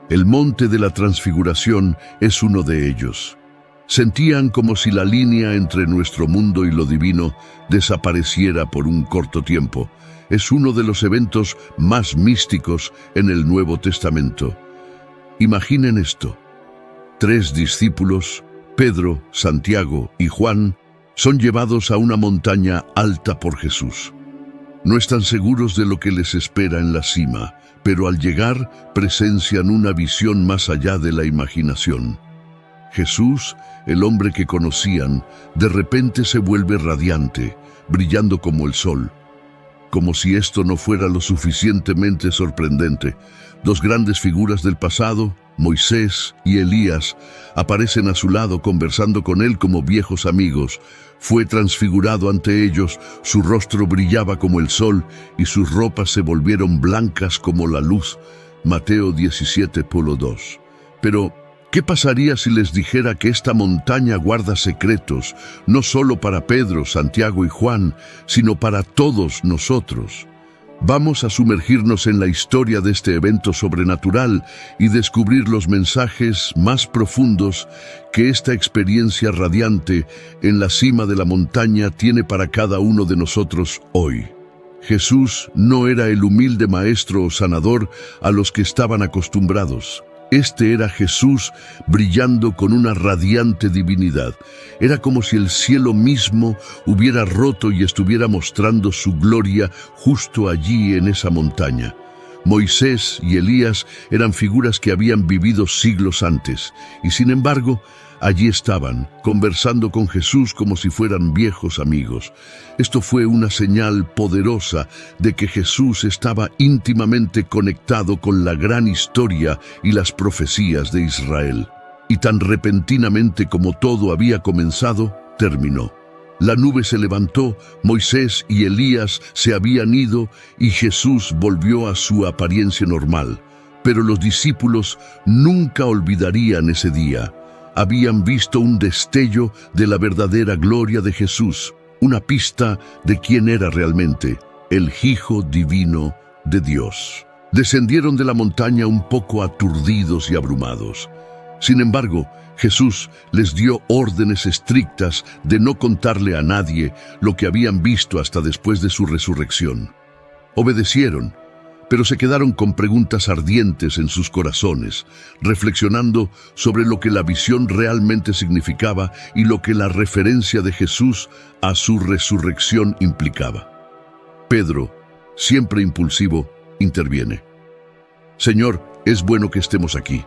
A: El monte de la Transfiguración es uno de ellos. Sentían como si la línea entre nuestro mundo y lo divino desapareciera por un corto tiempo. Es uno de los eventos más místicos en el Nuevo Testamento. Imaginen esto. 3 discípulos, Pedro, Santiago y Juan, son llevados a una montaña alta por Jesús. No están seguros de lo que les espera en la cima, pero al llegar presencian una visión más allá de la imaginación. Jesús, el hombre que conocían, de repente se vuelve radiante, brillando como el sol. Como si esto no fuera lo suficientemente sorprendente, 2 grandes figuras del pasado, Moisés y Elías, aparecen a su lado conversando con él como viejos amigos. Fue transfigurado ante ellos, su rostro brillaba como el sol y sus ropas se volvieron blancas como la luz. Mateo 17:2. Pero, ¿qué pasaría si les dijera que esta montaña guarda secretos, no solo para Pedro, Santiago y Juan, sino para todos nosotros? Vamos a sumergirnos en la historia de este evento sobrenatural y descubrir los mensajes más profundos que esta experiencia radiante en la cima de la montaña tiene para cada uno de nosotros hoy. Jesús no era el humilde maestro o sanador a los que estaban acostumbrados. Este era Jesús brillando con una radiante divinidad. Era como si el cielo mismo hubiera roto y estuviera mostrando su gloria justo allí en esa montaña. Moisés y Elías eran figuras que habían vivido siglos antes, y sin embargo, allí estaban, conversando con Jesús como si fueran viejos amigos. Esto fue una señal poderosa de que Jesús estaba íntimamente conectado con la gran historia y las profecías de Israel. Y tan repentinamente como todo había comenzado, terminó. La nube se levantó, Moisés y Elías se habían ido y Jesús volvió a su apariencia normal. Pero los discípulos nunca olvidarían ese día. Habían visto un destello de la verdadera gloria de Jesús, una pista de quién era realmente, el Hijo Divino de Dios. Descendieron de la montaña un poco aturdidos y abrumados. Sin embargo, Jesús les dio órdenes estrictas de no contarle a nadie lo que habían visto hasta después de su resurrección. Obedecieron, pero se quedaron con preguntas ardientes en sus corazones, reflexionando sobre lo que la visión realmente significaba y lo que la referencia de Jesús a su resurrección implicaba. Pedro, siempre impulsivo, interviene. Señor, es bueno que estemos aquí.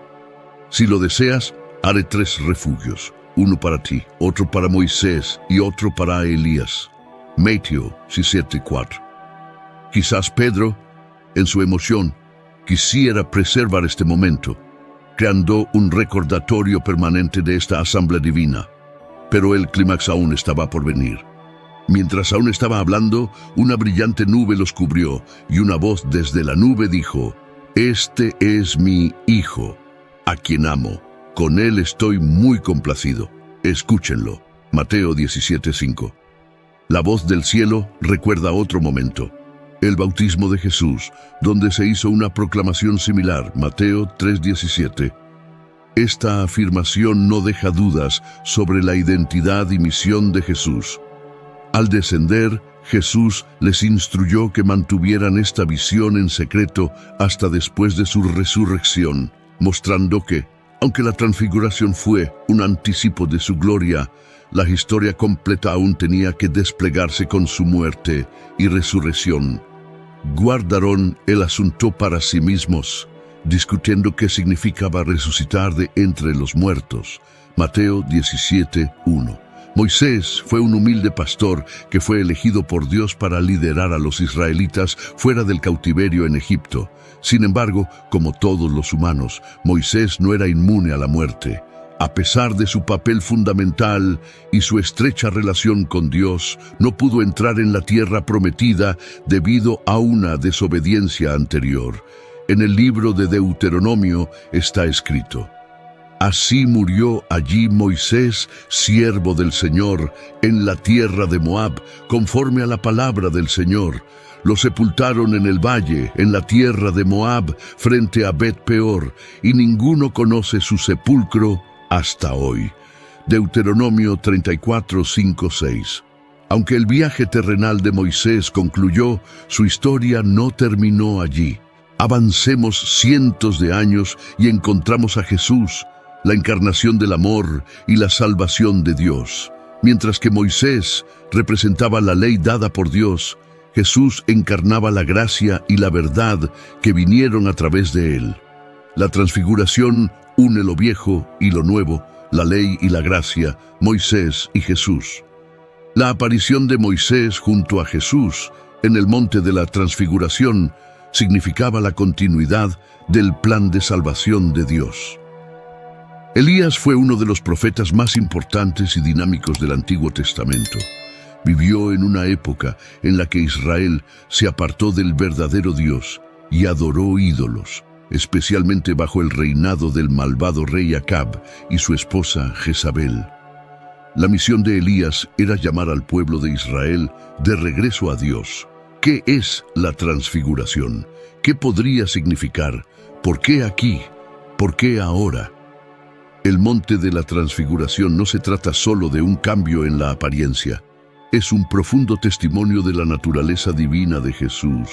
A: Si lo deseas, haré 3 refugios, uno para ti, otro para Moisés y otro para Elías. Mateo 17:4. Quizás Pedro, en su emoción, quisiera preservar este momento, creando un recordatorio permanente de esta asamblea divina. Pero el clímax aún estaba por venir. Mientras aún estaba hablando, una brillante nube los cubrió y una voz desde la nube dijo: «Este es mi Hijo, a quien amo. Con él estoy muy complacido. Escúchenlo». Mateo 17:5. La voz del cielo recuerda otro momento. El bautismo de Jesús, donde se hizo una proclamación similar, Mateo 3:17. Esta afirmación no deja dudas sobre la identidad y misión de Jesús. Al descender, Jesús les instruyó que mantuvieran esta visión en secreto hasta después de su resurrección, mostrando que, aunque la transfiguración fue un anticipo de su gloria, la historia completa aún tenía que desplegarse con su muerte y resurrección. Guardaron el asunto para sí mismos, discutiendo qué significaba resucitar de entre los muertos. Mateo 17:1. Moisés fue un humilde pastor que fue elegido por Dios para liderar a los israelitas fuera del cautiverio en Egipto. Sin embargo, como todos los humanos, Moisés no era inmune a la muerte. A pesar de su papel fundamental y su estrecha relación con Dios, no pudo entrar en la tierra prometida debido a una desobediencia anterior. En el libro de Deuteronomio está escrito: «Así murió allí Moisés, siervo del Señor, en la tierra de Moab, conforme a la palabra del Señor. Lo sepultaron en el valle, en la tierra de Moab, frente a Bet-peor, y ninguno conoce su sepulcro hasta hoy». Deuteronomio 34:5-6. Aunque el viaje terrenal de Moisés concluyó, su historia no terminó allí. Avancemos cientos de años y encontramos a Jesús, la encarnación del amor y la salvación de Dios. Mientras que Moisés representaba la ley dada por Dios, Jesús encarnaba la gracia y la verdad que vinieron a través de él. La transfiguración une lo viejo y lo nuevo, la ley y la gracia, Moisés y Jesús. La aparición de Moisés junto a Jesús en el monte de la transfiguración significaba la continuidad del plan de salvación de Dios. Elías fue uno de los profetas más importantes y dinámicos del Antiguo Testamento. Vivió en una época en la que Israel se apartó del verdadero Dios y adoró ídolos. especialmente bajo el reinado del malvado rey Acab y su esposa Jezabel. La misión de Elías era llamar al pueblo de Israel de regreso a Dios. ¿Qué es la transfiguración? ¿Qué podría significar? ¿Por qué aquí? ¿Por qué ahora? El monte de la transfiguración no se trata solo de un cambio en la apariencia. Es un profundo testimonio de la naturaleza divina de Jesús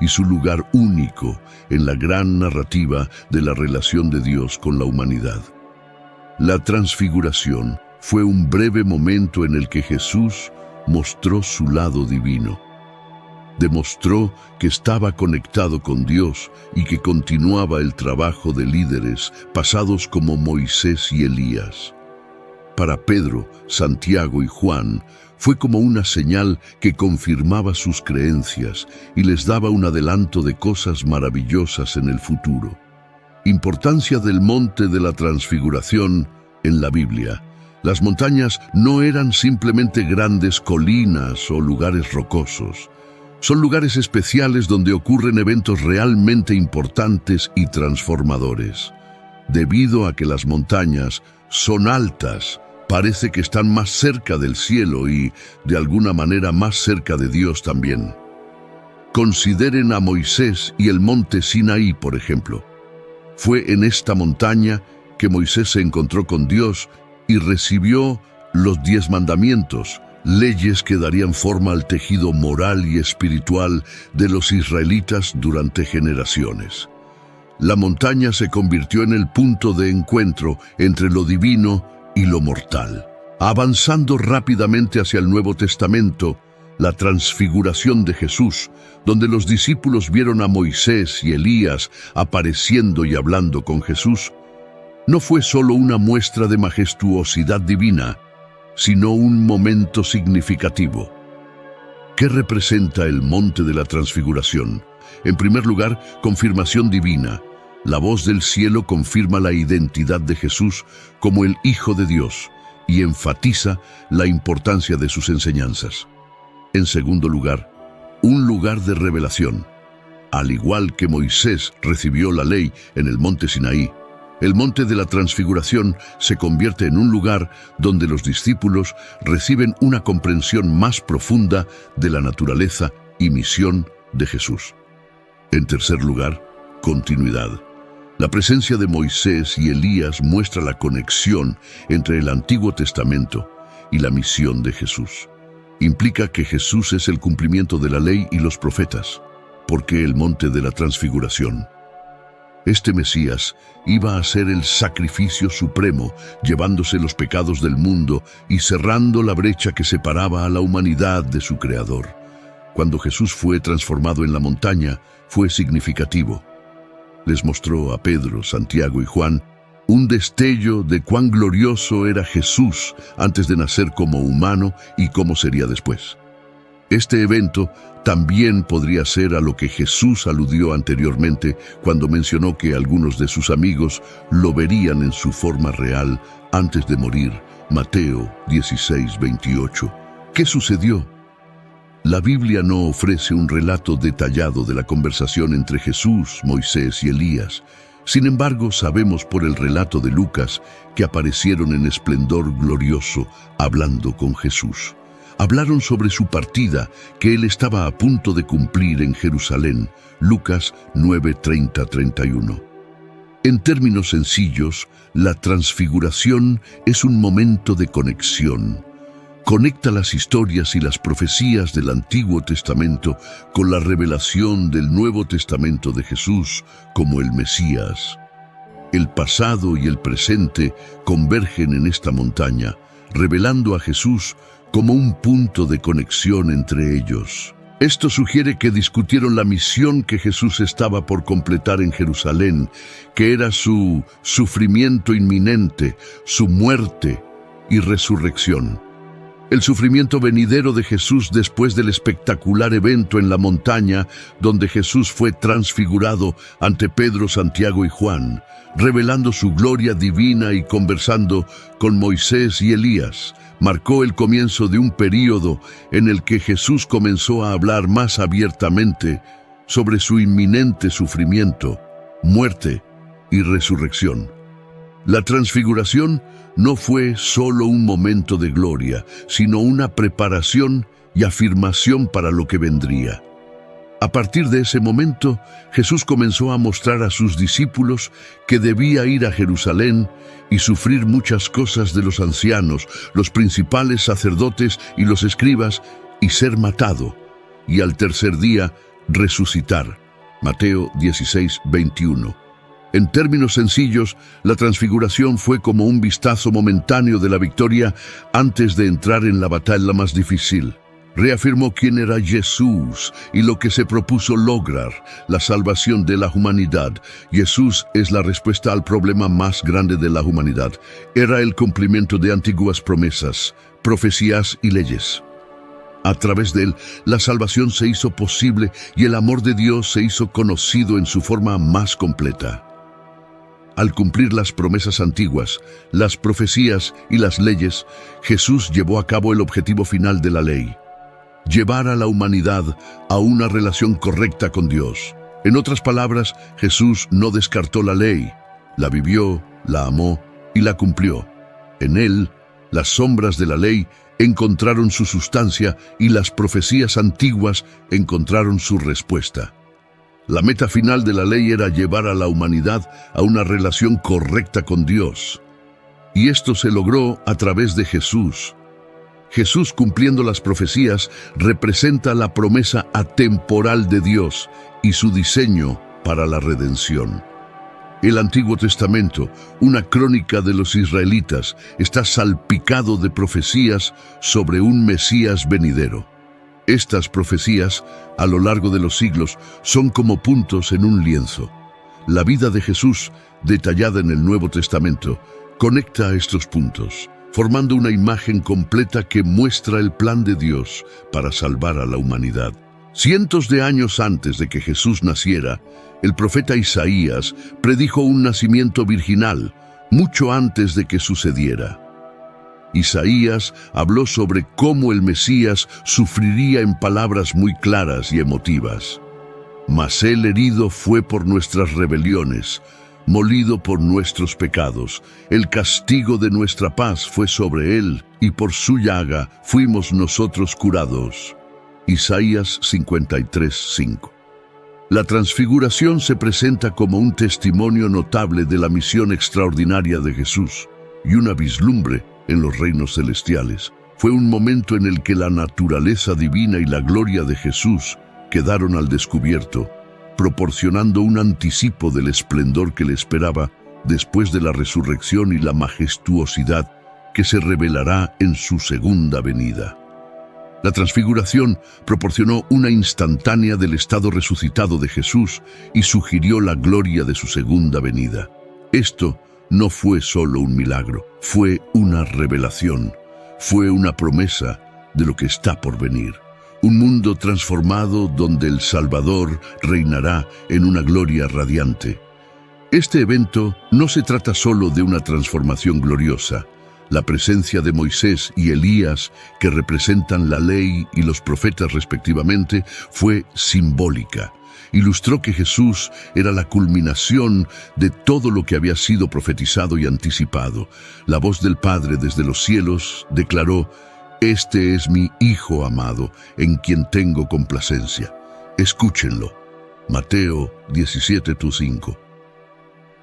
A: y su lugar único en la gran narrativa de la relación de Dios con la humanidad. La transfiguración fue un breve momento en el que Jesús mostró su lado divino. Demostró que estaba conectado con Dios y que continuaba el trabajo de líderes pasados como Moisés y Elías. Para Pedro, Santiago y Juan, fue como una señal que confirmaba sus creencias y les daba un adelanto de cosas maravillosas en el futuro. Importancia del monte de la transfiguración en la Biblia. Las montañas no eran simplemente grandes colinas o lugares rocosos. Son lugares especiales donde ocurren eventos realmente importantes y transformadores. Debido a que las montañas son altas, parece que están más cerca del cielo y, de alguna manera, más cerca de Dios también. Consideren a Moisés y el monte Sinaí, por ejemplo. Fue en esta montaña que Moisés se encontró con Dios y recibió los 10 mandamientos, leyes que darían forma al tejido moral y espiritual de los israelitas durante generaciones. La montaña se convirtió en el punto de encuentro entre lo divino y lo mortal. Avanzando rápidamente hacia el Nuevo Testamento, la transfiguración de Jesús, donde los discípulos vieron a Moisés y Elías apareciendo y hablando con Jesús, no fue solo una muestra de majestuosidad divina, sino un momento significativo. ¿Qué representa el monte de la transfiguración? En primer lugar, confirmación divina. La voz del cielo confirma la identidad de Jesús como el Hijo de Dios y enfatiza la importancia de sus enseñanzas. En segundo lugar, un lugar de revelación. Al igual que Moisés recibió la ley en el monte Sinaí, el monte de la transfiguración se convierte en un lugar donde los discípulos reciben una comprensión más profunda de la naturaleza y misión de Jesús. En tercer lugar, continuidad. La presencia de Moisés y Elías muestra la conexión entre el Antiguo Testamento y la misión de Jesús. Implica que Jesús es el cumplimiento de la ley y los profetas. ¿Por qué el monte de la transfiguración? Este Mesías iba a ser el sacrificio supremo, llevándose los pecados del mundo y cerrando la brecha que separaba a la humanidad de su Creador. Cuando Jesús fue transformado en la montaña, fue significativo. Les mostró a Pedro, Santiago y Juan un destello de cuán glorioso era Jesús antes de nacer como humano y cómo sería después. Este evento también podría ser a lo que Jesús aludió anteriormente cuando mencionó que algunos de sus amigos lo verían en su forma real antes de morir. Mateo 16:28. ¿Qué sucedió? La Biblia no ofrece un relato detallado de la conversación entre Jesús, Moisés y Elías. Sin embargo, sabemos por el relato de Lucas que aparecieron en esplendor glorioso hablando con Jesús. Hablaron sobre su partida, que él estaba a punto de cumplir en Jerusalén. Lucas 9:30-31. En términos sencillos, la transfiguración es un momento de conexión. Conecta las historias y las profecías del Antiguo Testamento con la revelación del Nuevo Testamento de Jesús como el Mesías. El pasado y el presente convergen en esta montaña, revelando a Jesús como un punto de conexión entre ellos. Esto sugiere que discutieron la misión que Jesús estaba por completar en Jerusalén, que era su sufrimiento inminente, su muerte y resurrección. El sufrimiento venidero de Jesús después del espectacular evento en la montaña donde Jesús fue transfigurado ante Pedro, Santiago y Juan, revelando su gloria divina y conversando con Moisés y Elías, marcó el comienzo de un período en el que Jesús comenzó a hablar más abiertamente sobre su inminente sufrimiento muerte y resurrección. La transfiguración no fue solo un momento de gloria, sino una preparación y afirmación para lo que vendría. A partir de ese momento, Jesús comenzó a mostrar a sus discípulos que debía ir a Jerusalén y sufrir muchas cosas de los ancianos, los principales sacerdotes y los escribas, y ser matado, y al tercer día resucitar. Mateo 16:21. En términos sencillos, la transfiguración fue como un vistazo momentáneo de la victoria antes de entrar en la batalla más difícil. Reafirmó quién era Jesús y lo que se propuso lograr, la salvación de la humanidad. Jesús es la respuesta al problema más grande de la humanidad. Era el cumplimiento de antiguas promesas, profecías y leyes. A través de él, la salvación se hizo posible y el amor de Dios se hizo conocido en su forma más completa. Al cumplir las promesas antiguas, las profecías y las leyes, Jesús llevó a cabo el objetivo final de la ley: llevar a la humanidad a una relación correcta con Dios. En otras palabras, Jesús no descartó la ley, la vivió, la amó y la cumplió. En él, las sombras de la ley encontraron su sustancia y las profecías antiguas encontraron su respuesta. La meta final de la ley era llevar a la humanidad a una relación correcta con Dios. Y esto se logró a través de Jesús. Jesús, cumpliendo las profecías, representa la promesa atemporal de Dios y su diseño para la redención. El Antiguo Testamento, una crónica de los israelitas, está salpicado de profecías sobre un Mesías venidero. Estas profecías, a lo largo de los siglos, son como puntos en un lienzo. La vida de Jesús, detallada en el Nuevo Testamento, conecta a estos puntos, formando una imagen completa que muestra el plan de Dios para salvar a la humanidad. Cientos de años antes de que Jesús naciera, el profeta Isaías predijo un nacimiento virginal, mucho antes de que sucediera. Isaías habló sobre cómo el Mesías sufriría en palabras muy claras y emotivas. Mas él herido fue por nuestras rebeliones, molido por nuestros pecados. El castigo de nuestra paz fue sobre él, y por su llaga fuimos nosotros curados. Isaías 53:5. La transfiguración se presenta como un testimonio notable de la misión extraordinaria de Jesús y una vislumbre en los reinos celestiales. Fue un momento en el que la naturaleza divina y la gloria de Jesús quedaron al descubierto, proporcionando un anticipo del esplendor que le esperaba después de la resurrección y la majestuosidad que se revelará en su segunda venida. La transfiguración proporcionó una instantánea del estado resucitado de Jesús y sugirió la gloria de su segunda venida. Esto no fue solo un milagro, fue una revelación, fue una promesa de lo que está por venir. Un mundo transformado donde el Salvador reinará en una gloria radiante. Este evento no se trata solo de una transformación gloriosa. La presencia de Moisés y Elías, que representan la ley y los profetas respectivamente, fue simbólica. Ilustró que Jesús era la culminación de todo lo que había sido profetizado y anticipado. La voz del Padre desde los cielos declaró: «Este es mi Hijo amado, en quien tengo complacencia. Escúchenlo». Mateo 17:5.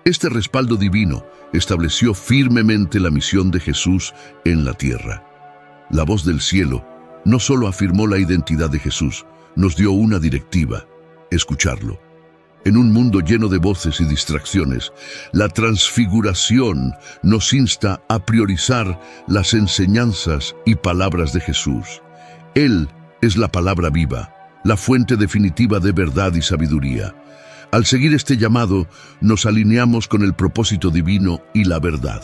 A: Este respaldo divino estableció firmemente la misión de Jesús en la tierra. La voz del cielo no solo afirmó la identidad de Jesús, nos dio una directiva: escucharlo. En un mundo lleno de voces y distracciones, la transfiguración nos insta a priorizar las enseñanzas y palabras de Jesús. Él es la palabra viva, la fuente definitiva de verdad y sabiduría. Al seguir este llamado, nos alineamos con el propósito divino y la verdad.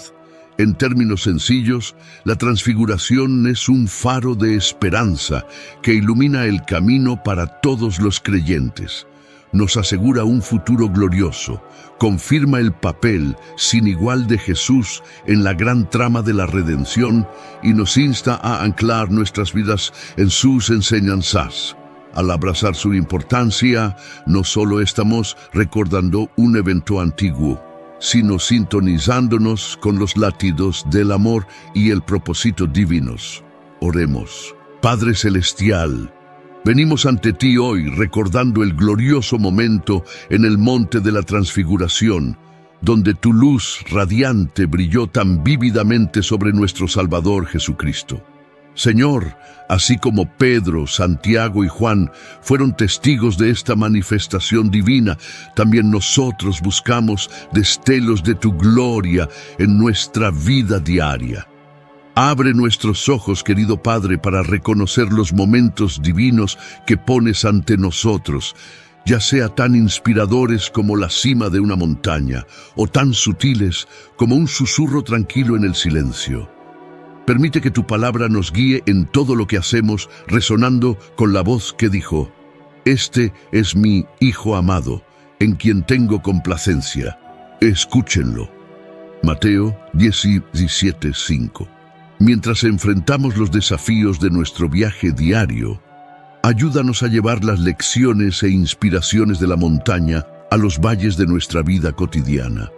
A: En términos sencillos, la transfiguración es un faro de esperanza que ilumina el camino para todos los creyentes. Nos asegura un futuro glorioso, confirma el papel sin igual de Jesús en la gran trama de la redención y nos insta a anclar nuestras vidas en sus enseñanzas. Al abrazar su importancia, no solo estamos recordando un evento antiguo, sino sintonizándonos con los latidos del amor y el propósito divinos. Oremos. Padre Celestial, venimos ante ti hoy recordando el glorioso momento en el monte de la Transfiguración, donde tu luz radiante brilló tan vívidamente sobre nuestro Salvador Jesucristo. Señor, así como Pedro, Santiago y Juan fueron testigos de esta manifestación divina, también nosotros buscamos destellos de tu gloria en nuestra vida diaria. Abre nuestros ojos, querido Padre, para reconocer los momentos divinos que pones ante nosotros, ya sea tan inspiradores como la cima de una montaña, o tan sutiles como un susurro tranquilo en el silencio. Permite que tu palabra nos guíe en todo lo que hacemos, resonando con la voz que dijo: «Este es mi Hijo amado, en quien tengo complacencia. Escúchenlo». Mateo 17:5. Mientras enfrentamos los desafíos de nuestro viaje diario, ayúdanos a llevar las lecciones e inspiraciones de la montaña a los valles de nuestra vida cotidiana.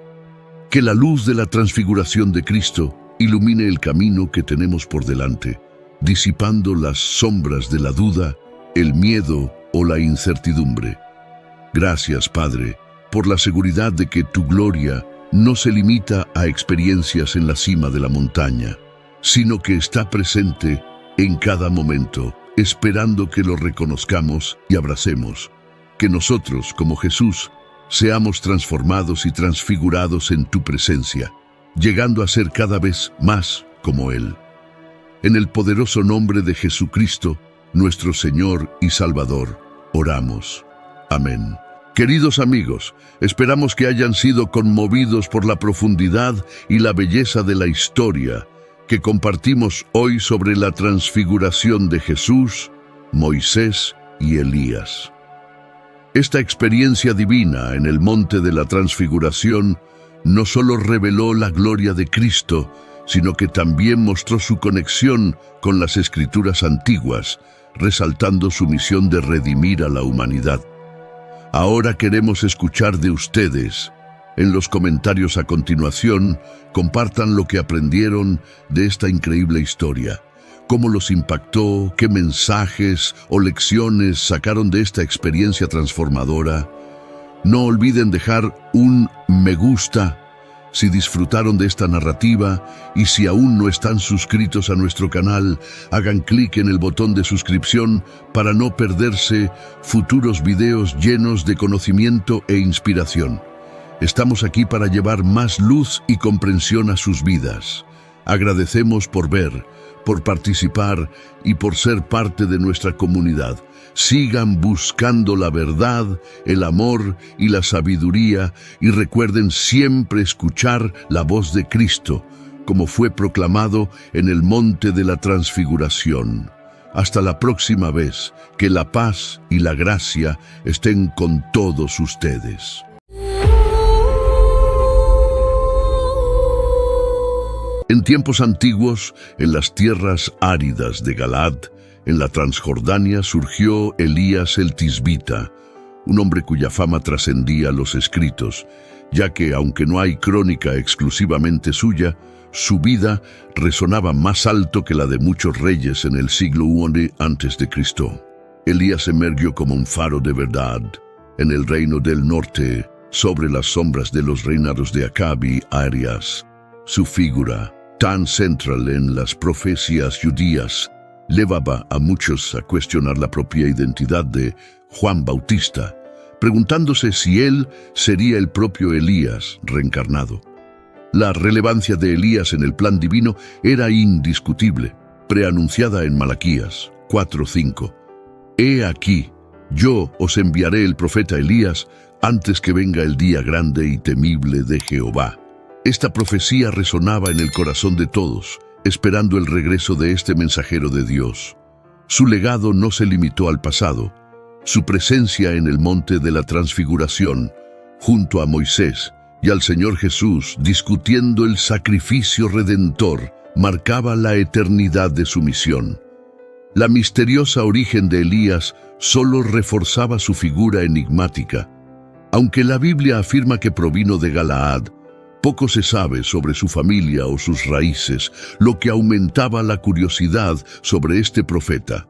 A: Que la luz de la transfiguración de Cristo ilumine el camino que tenemos por delante, disipando las sombras de la duda, el miedo o la incertidumbre. Gracias, Padre, por la seguridad de que tu gloria no se limita a experiencias en la cima de la montaña, sino que está presente en cada momento, esperando que lo reconozcamos y abracemos. Que nosotros, como Jesús, seamos transformados y transfigurados en tu presencia, llegando a ser cada vez más como Él. En el poderoso nombre de Jesucristo, nuestro Señor y Salvador, oramos. Amén. Queridos amigos, esperamos que hayan sido conmovidos por la profundidad y la belleza de la historia que compartimos hoy sobre la transfiguración de Jesús, Moisés y Elías. Esta experiencia divina en el monte de la Transfiguración no solo reveló la gloria de Cristo, sino que también mostró su conexión con las Escrituras antiguas, resaltando su misión de redimir a la humanidad. Ahora queremos escuchar de ustedes. En los comentarios a continuación, compartan lo que aprendieron de esta increíble historia. ¿Cómo los impactó? ¿Qué mensajes o lecciones sacaron de esta experiencia transformadora? No olviden dejar un me gusta si disfrutaron de esta narrativa, y si aún no están suscritos a nuestro canal, hagan clic en el botón de suscripción para no perderse futuros videos llenos de conocimiento e inspiración. Estamos aquí para llevar más luz y comprensión a sus vidas. Agradecemos por ver, por participar y por ser parte de nuestra comunidad. Sigan buscando la verdad, el amor y la sabiduría, y recuerden siempre escuchar la voz de Cristo, como fue proclamado en el monte de la Transfiguración. Hasta la próxima vez, que la paz y la gracia estén con todos ustedes. En tiempos antiguos, en las tierras áridas de Galaad, en la Transjordania, surgió Elías el Tisbita, un hombre cuya fama trascendía los escritos, ya que, aunque no hay crónica exclusivamente suya, su vida resonaba más alto que la de muchos reyes en el siglo I a.C. Elías emergió como un faro de verdad en el reino del norte, sobre las sombras de los reinados de Acab y Arias. Su figura, tan central en las profecías judías, llevaba a muchos a cuestionar la propia identidad de Juan Bautista, preguntándose si él sería el propio Elías reencarnado. La relevancia de Elías en el plan divino era indiscutible, preanunciada en Malaquías 4:5. He aquí, yo os enviaré el profeta Elías antes que venga el día grande y temible de Jehová. Esta profecía resonaba en el corazón de todos, esperando el regreso de este mensajero de Dios. Su legado no se limitó al pasado. Su presencia en el monte de la Transfiguración, junto a Moisés y al Señor Jesús, discutiendo el sacrificio redentor, marcaba la eternidad de su misión. La misteriosa origen de Elías solo reforzaba su figura enigmática. Aunque la Biblia afirma que provino de Galaad, poco se sabe sobre su familia o sus raíces, lo que aumentaba la curiosidad sobre este profeta.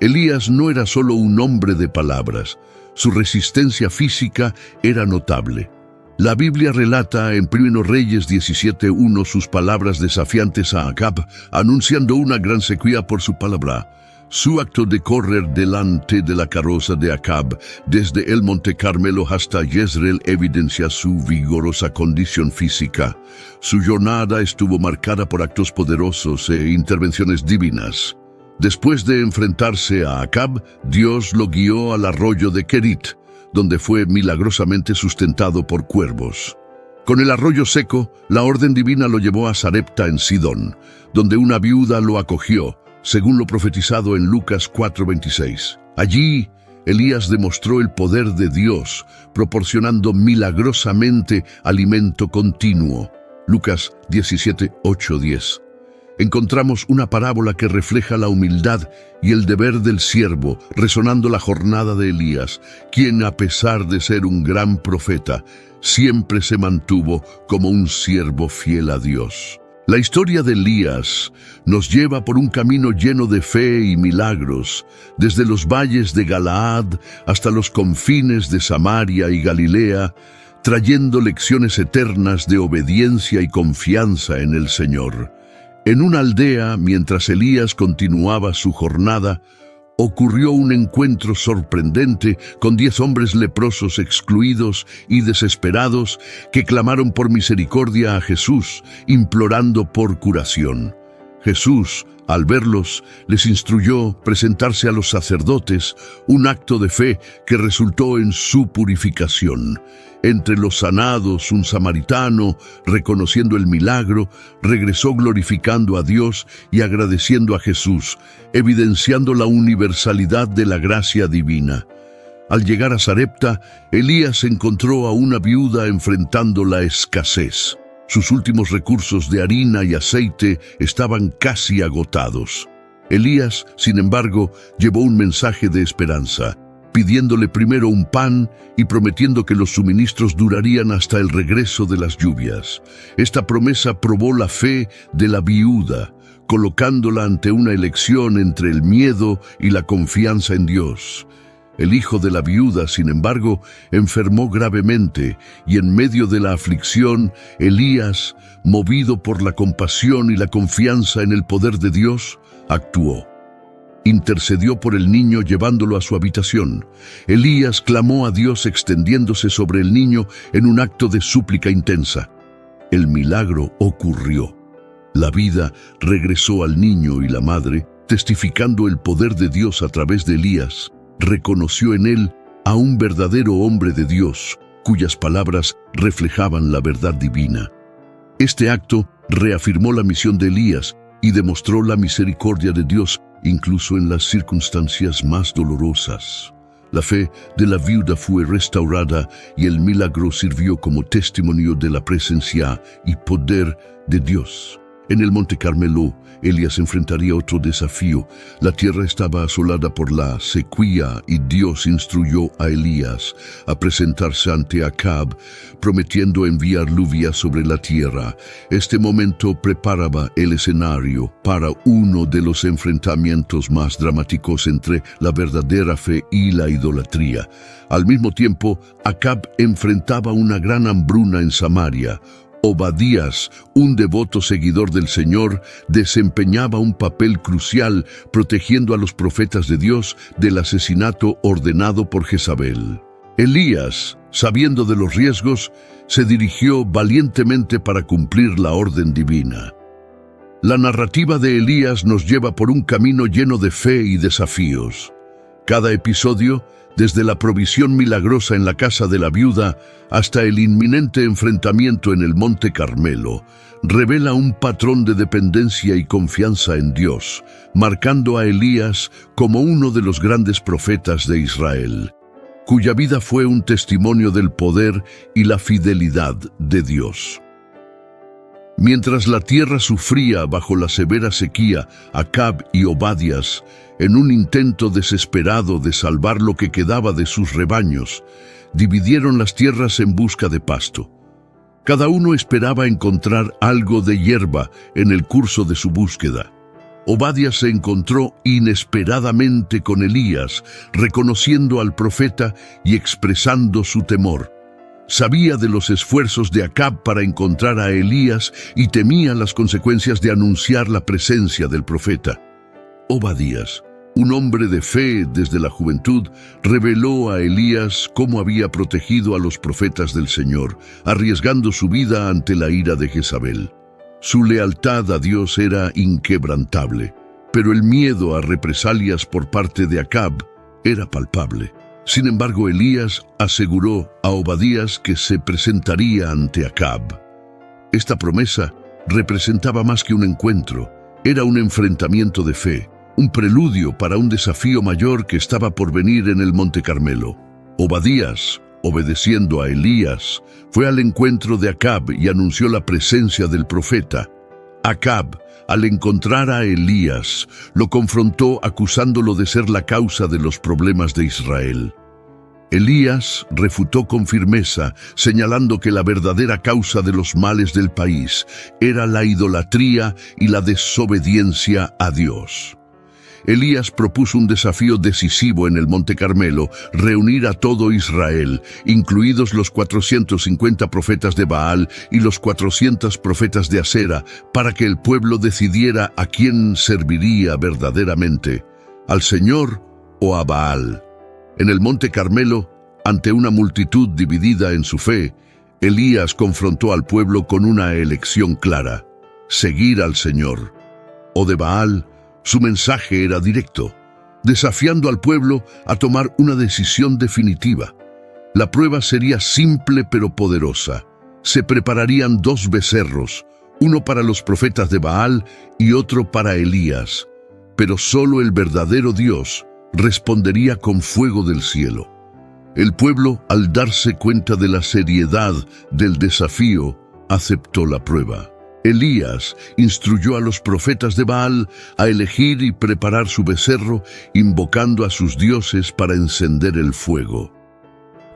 A: Elías no era solo un hombre de palabras, su resistencia física era notable. La Biblia relata en 1 Reyes 17:1 sus palabras desafiantes a Acab, anunciando una gran sequía por su palabra. Su acto de correr delante de la carroza de Acab desde el Monte Carmelo hasta Jezreel evidencia su vigorosa condición física. Su jornada estuvo marcada por actos poderosos e intervenciones divinas. Después de enfrentarse a Acab, Dios lo guió al arroyo de Kerit, donde fue milagrosamente sustentado por cuervos. Con el arroyo seco, la orden divina lo llevó a Sarepta en Sidón, donde una viuda lo acogió, según lo profetizado en Lucas 4:26. Allí, Elías demostró el poder de Dios, proporcionando milagrosamente alimento continuo. Lucas 17:8-10. Encontramos una parábola que refleja la humildad y el deber del siervo, resonando la jornada de Elías, quien, a pesar de ser un gran profeta, siempre se mantuvo como un siervo fiel a Dios. La historia de Elías nos lleva por un camino lleno de fe y milagros, desde los valles de Galaad hasta los confines de Samaria y Galilea, trayendo lecciones eternas de obediencia y confianza en el Señor. En una aldea, mientras Elías continuaba su jornada, ocurrió un encuentro sorprendente con 10 hombres leprosos excluidos y desesperados que clamaron por misericordia a Jesús, implorando por curación. Jesús, al verlos, les instruyó presentarse a los sacerdotes, un acto de fe que resultó en su purificación. Entre los sanados, un samaritano, reconociendo el milagro, regresó glorificando a Dios y agradeciendo a Jesús, evidenciando la universalidad de la gracia divina. Al llegar a Sarepta, Elías encontró a una viuda enfrentando la escasez. Sus últimos recursos de harina y aceite estaban casi agotados. Elías, sin embargo, llevó un mensaje de esperanza, pidiéndole primero un pan y prometiendo que los suministros durarían hasta el regreso de las lluvias. Esta promesa probó la fe de la viuda, colocándola ante una elección entre el miedo y la confianza en Dios. El hijo de la viuda, sin embargo, enfermó gravemente y en medio de la aflicción, Elías, movido por la compasión y la confianza en el poder de Dios, actuó. Intercedió por el niño llevándolo a su habitación. Elías clamó a Dios extendiéndose sobre el niño en un acto de súplica intensa. El milagro ocurrió. La vida regresó al niño y la madre, testificando el poder de Dios a través de Elías. Reconoció en él a un verdadero hombre de Dios, cuyas palabras reflejaban la verdad divina. Este acto reafirmó la misión de Elías y demostró la misericordia de Dios incluso en las circunstancias más dolorosas. La fe de la viuda fue restaurada y el milagro sirvió como testimonio de la presencia y poder de Dios. En el Monte Carmelo, Elías enfrentaría otro desafío. La tierra estaba asolada por la sequía y Dios instruyó a Elías a presentarse ante Acab, prometiendo enviar lluvia sobre la tierra. Este momento preparaba el escenario para uno de los enfrentamientos más dramáticos entre la verdadera fe y la idolatría. Al mismo tiempo, Acab enfrentaba una gran hambruna en Samaria. Obadías, un devoto seguidor del Señor, desempeñaba un papel crucial protegiendo a los profetas de Dios del asesinato ordenado por Jezabel. Elías, sabiendo de los riesgos, se dirigió valientemente para cumplir la orden divina. La narrativa de Elías nos lleva por un camino lleno de fe y desafíos. Cada episodio, desde la provisión milagrosa en la casa de la viuda hasta el inminente enfrentamiento en el Monte Carmelo, revela un patrón de dependencia y confianza en Dios, marcando a Elías como uno de los grandes profetas de Israel, cuya vida fue un testimonio del poder y la fidelidad de Dios. Mientras la tierra sufría bajo la severa sequía, Acab y Obadías, en un intento desesperado de salvar lo que quedaba de sus rebaños, dividieron las tierras en busca de pasto. Cada uno esperaba encontrar algo de hierba en el curso de su búsqueda. Obadías se encontró inesperadamente con Elías, reconociendo al profeta y expresando su temor. Sabía de los esfuerzos de Acab para encontrar a Elías y temía las consecuencias de anunciar la presencia del profeta. Obadías, un hombre de fe desde la juventud, reveló a Elías cómo había protegido a los profetas del Señor, arriesgando su vida ante la ira de Jezabel. Su lealtad a Dios era inquebrantable, pero el miedo a represalias por parte de Acab era palpable. Sin embargo, Elías aseguró a Obadías que se presentaría ante Acab. Esta promesa representaba más que un encuentro, era un enfrentamiento de fe, un preludio para un desafío mayor que estaba por venir en el Monte Carmelo. Obadías, obedeciendo a Elías, fue al encuentro de Acab y anunció la presencia del profeta. Acab, al encontrar a Elías, lo confrontó acusándolo de ser la causa de los problemas de Israel. Elías refutó con firmeza, señalando que la verdadera causa de los males del país era la idolatría y la desobediencia a Dios. Elías propuso un desafío decisivo en el Monte Carmelo: reunir a todo Israel, incluidos los 450 profetas de Baal y los 400 profetas de Asera, para que el pueblo decidiera a quién serviría verdaderamente, al Señor o a Baal. En el Monte Carmelo, ante una multitud dividida en su fe, Elías confrontó al pueblo con una elección clara: seguir al Señor o de Baal. Su mensaje era directo, desafiando al pueblo a tomar una decisión definitiva. La prueba sería simple pero poderosa. Se prepararían 2 becerros, uno para los profetas de Baal y otro para Elías. Pero solo el verdadero Dios respondería con fuego del cielo. El pueblo, al darse cuenta de la seriedad del desafío, aceptó la prueba. Elías instruyó a los profetas de Baal a elegir y preparar su becerro, invocando a sus dioses para encender el fuego.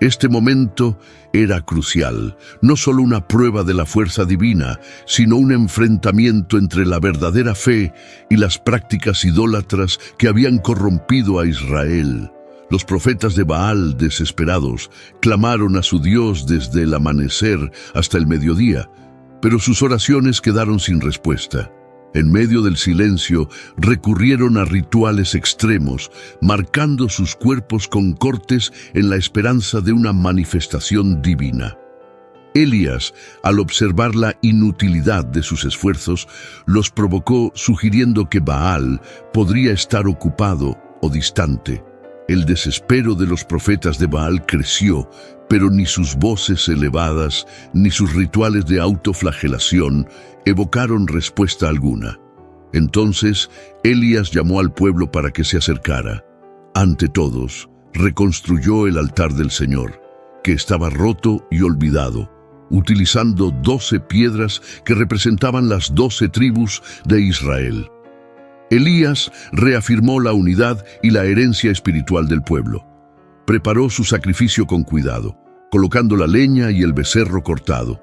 A: Este momento era crucial, no solo una prueba de la fuerza divina, sino un enfrentamiento entre la verdadera fe y las prácticas idólatras que habían corrompido a Israel. Los profetas de Baal, desesperados, clamaron a su Dios desde el amanecer hasta el mediodía, pero sus oraciones quedaron sin respuesta. En medio del silencio, recurrieron a rituales extremos, marcando sus cuerpos con cortes en la esperanza de una manifestación divina. Elías, al observar la inutilidad de sus esfuerzos, los provocó sugiriendo que Baal podría estar ocupado o distante. El desespero de los profetas de Baal creció, pero ni sus voces elevadas ni sus rituales de autoflagelación evocaron respuesta alguna. Entonces, Elías llamó al pueblo para que se acercara. Ante todos, reconstruyó el altar del Señor, que estaba roto y olvidado, utilizando 12 piedras que representaban las 12 tribus de Israel. Elías reafirmó la unidad y la herencia espiritual del pueblo. Preparó su sacrificio con cuidado, colocando la leña y el becerro cortado.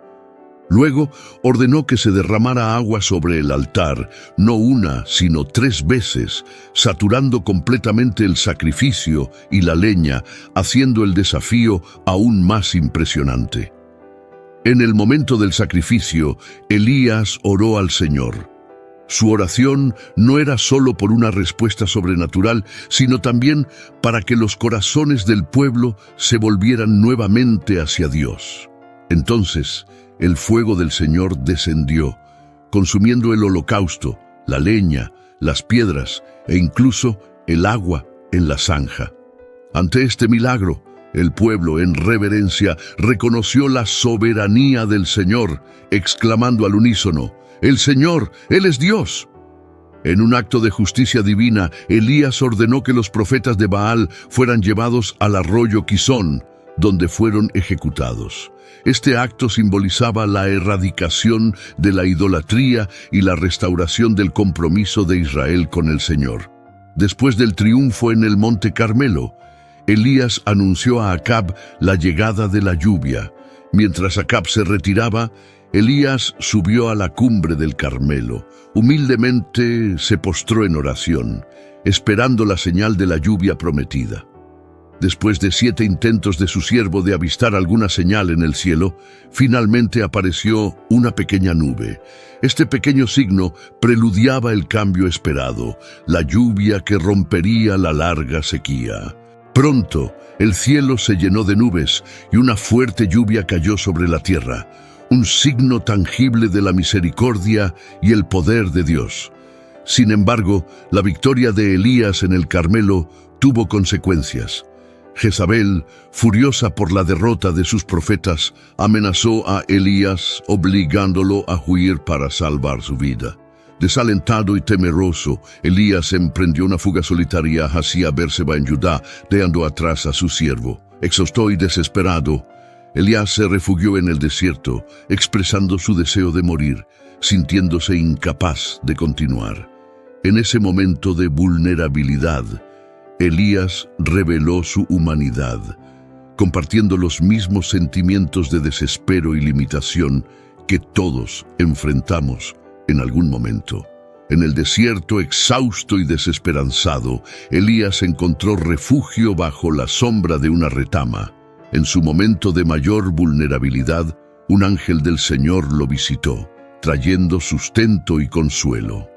A: Luego ordenó que se derramara agua sobre el altar, no una, sino 3 veces, saturando completamente el sacrificio y la leña, haciendo el desafío aún más impresionante. En el momento del sacrificio, Elías oró al Señor. Su oración no era solo por una respuesta sobrenatural, sino también para que los corazones del pueblo se volvieran nuevamente hacia Dios. Entonces, el fuego del Señor descendió, consumiendo el holocausto, la leña, las piedras e incluso el agua en la zanja. Ante este milagro, el pueblo, en reverencia, reconoció la soberanía del Señor, exclamando al unísono: «El Señor, Él es Dios». En un acto de justicia divina, Elías ordenó que los profetas de Baal fueran llevados al arroyo Quizón, donde fueron ejecutados. Este acto simbolizaba la erradicación de la idolatría y la restauración del compromiso de Israel con el Señor. Después del triunfo en el Monte Carmelo, Elías anunció a Acab la llegada de la lluvia. Mientras Acab se retiraba, Elías subió a la cumbre del Carmelo. Humildemente se postró en oración, esperando la señal de la lluvia prometida. Después de 7 intentos de su siervo de avistar alguna señal en el cielo, finalmente apareció una pequeña nube. Este pequeño signo preludiaba el cambio esperado, la lluvia que rompería la larga sequía. Pronto, el cielo se llenó de nubes y una fuerte lluvia cayó sobre la tierra, un signo tangible de la misericordia y el poder de Dios. Sin embargo, la victoria de Elías en el Carmelo tuvo consecuencias. Jezabel, furiosa por la derrota de sus profetas, amenazó a Elías, obligándolo a huir para salvar su vida. Desalentado y temeroso, Elías emprendió una fuga solitaria hacia Berseba en Judá, dejando atrás a su siervo. Exhausto y desesperado, Elías se refugió en el desierto, expresando su deseo de morir, sintiéndose incapaz de continuar. En ese momento de vulnerabilidad, Elías reveló su humanidad, compartiendo los mismos sentimientos de desespero y limitación que todos enfrentamos en algún momento. En el desierto, exhausto y desesperanzado, Elías encontró refugio bajo la sombra de una retama. En su momento de mayor vulnerabilidad, un ángel del Señor lo visitó, trayendo sustento y consuelo.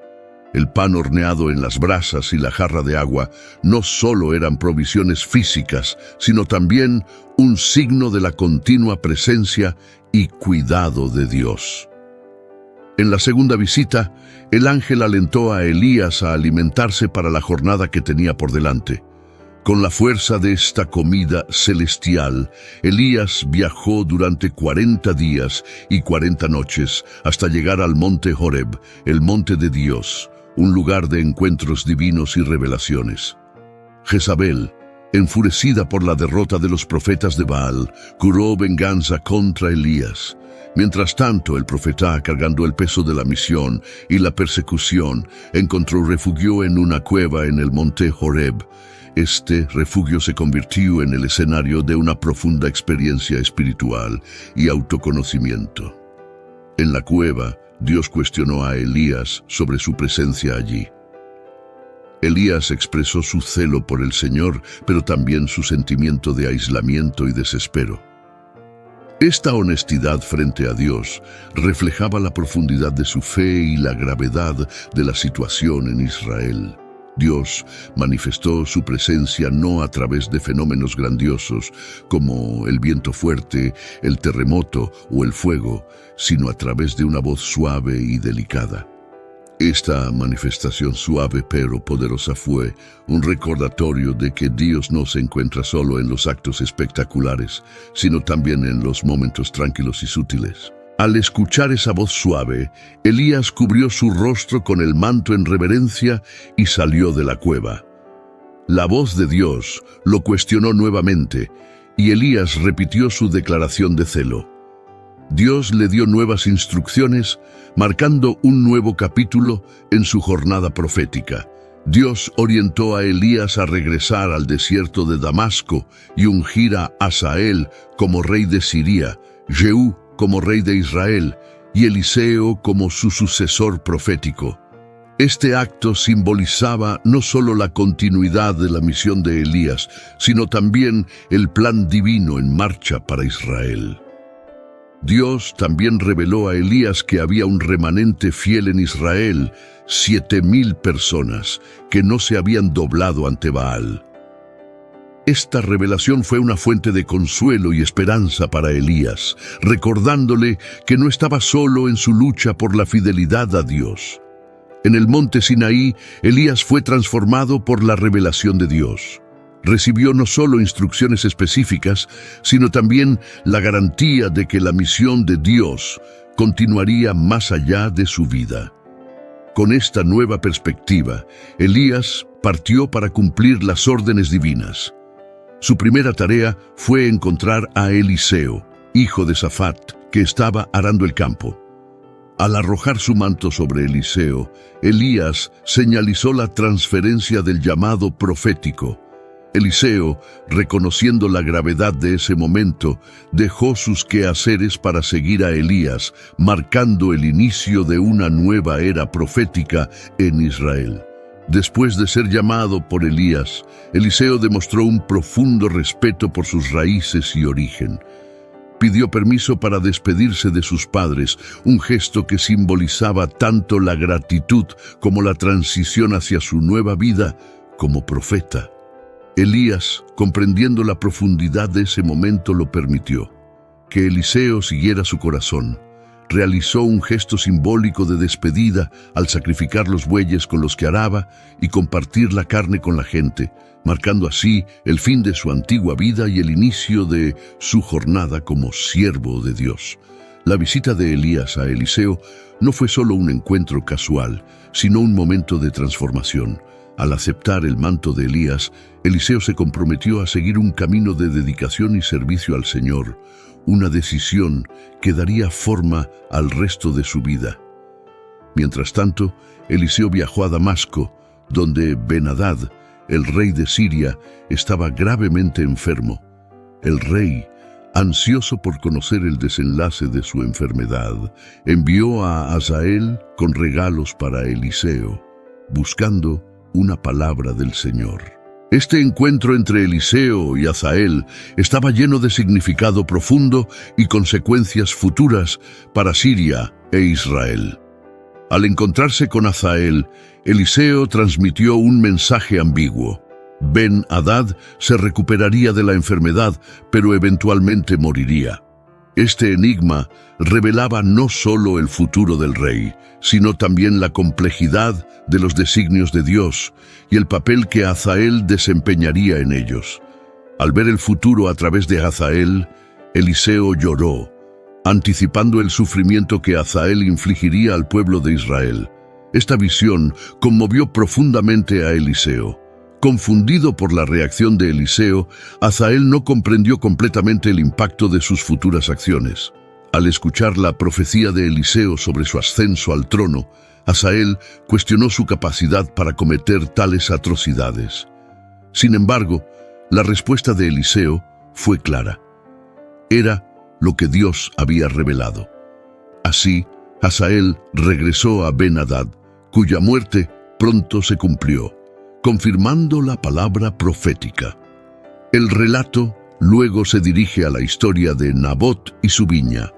A: El pan horneado en las brasas y la jarra de agua no solo eran provisiones físicas, sino también un signo de la continua presencia y cuidado de Dios. En la segunda visita, el ángel alentó a Elías a alimentarse para la jornada que tenía por delante. Con la fuerza de esta comida celestial, Elías viajó durante 40 días y 40 noches hasta llegar al monte Horeb, el monte de Dios, un lugar de encuentros divinos y revelaciones. Jezabel, enfurecida por la derrota de los profetas de Baal, juró venganza contra Elías. Mientras tanto, el profeta, cargando el peso de la misión y la persecución, encontró refugio en una cueva en el monte Horeb. Este refugio se convirtió en el escenario de una profunda experiencia espiritual y autoconocimiento. En la cueva, Dios cuestionó a Elías sobre su presencia allí. Elías expresó su celo por el Señor, pero también su sentimiento de aislamiento y desespero. Esta honestidad frente a Dios reflejaba la profundidad de su fe y la gravedad de la situación en Israel. Dios manifestó su presencia no a través de fenómenos grandiosos como el viento fuerte, el terremoto o el fuego, sino a través de una voz suave y delicada. Esta manifestación suave pero poderosa fue un recordatorio de que Dios no se encuentra solo en los actos espectaculares, sino también en los momentos tranquilos y sutiles. Al escuchar esa voz suave, Elías cubrió su rostro con el manto en reverencia y salió de la cueva. La voz de Dios lo cuestionó nuevamente y Elías repitió su declaración de celo. Dios le dio nuevas instrucciones, marcando un nuevo capítulo en su jornada profética. Dios orientó a Elías a regresar al desierto de Damasco y ungir a Hazael como rey de Siria, Jehú como rey de Israel y Eliseo como su sucesor profético. Este acto simbolizaba no solo la continuidad de la misión de Elías, sino también el plan divino en marcha para Israel. Dios también reveló a Elías que había un remanente fiel en Israel, 7,000 personas, que no se habían doblado ante Baal. Esta revelación fue una fuente de consuelo y esperanza para Elías, recordándole que no estaba solo en su lucha por la fidelidad a Dios. En el monte Sinaí, Elías fue transformado por la revelación de Dios. Recibió no solo instrucciones específicas, sino también la garantía de que la misión de Dios continuaría más allá de su vida. Con esta nueva perspectiva, Elías partió para cumplir las órdenes divinas. Su primera tarea fue encontrar a Eliseo, hijo de Safat, que estaba arando el campo. Al arrojar su manto sobre Eliseo, Elías señalizó la transferencia del llamado profético. Eliseo, reconociendo la gravedad de ese momento, dejó sus quehaceres para seguir a Elías, marcando el inicio de una nueva era profética en Israel. Después de ser llamado por Elías, Eliseo demostró un profundo respeto por sus raíces y origen. Pidió permiso para despedirse de sus padres, un gesto que simbolizaba tanto la gratitud como la transición hacia su nueva vida como profeta. Elías, comprendiendo la profundidad de ese momento, lo permitió. Que Eliseo siguiera su corazón. Realizó un gesto simbólico de despedida al sacrificar los bueyes con los que araba y compartir la carne con la gente, marcando así el fin de su antigua vida y el inicio de su jornada como siervo de Dios. La visita de Elías a Eliseo no fue solo un encuentro casual, sino un momento de transformación. Al aceptar el manto de Elías, Eliseo se comprometió a seguir un camino de dedicación y servicio al Señor, una decisión que daría forma al resto de su vida. Mientras tanto, Eliseo viajó a Damasco, donde Ben-Hadad, el rey de Siria, estaba gravemente enfermo. El rey, ansioso por conocer el desenlace de su enfermedad, envió a Hazael con regalos para Eliseo, buscando una palabra del Señor. Este encuentro entre Eliseo y Hazael estaba lleno de significado profundo y consecuencias futuras para Siria e Israel. Al encontrarse con Hazael, Eliseo transmitió un mensaje ambiguo. Ben-Hadad se recuperaría de la enfermedad, pero eventualmente moriría. Este enigma revelaba no solo el futuro del rey, sino también la complejidad de los designios de Dios y el papel que Hazael desempeñaría en ellos. Al ver el futuro a través de Hazael, Eliseo lloró, anticipando el sufrimiento que Hazael infligiría al pueblo de Israel. Esta visión conmovió profundamente a Eliseo. Confundido por la reacción de Eliseo, Hazael no comprendió completamente el impacto de sus futuras acciones. Al escuchar la profecía de Eliseo sobre su ascenso al trono, Hazael cuestionó su capacidad para cometer tales atrocidades. Sin embargo, la respuesta de Eliseo fue clara. Era lo que Dios había revelado. Así, Hazael regresó a Ben-Hadad, cuya muerte pronto se cumplió, confirmando la palabra profética. El relato luego se dirige a la historia de Nabot y su viña.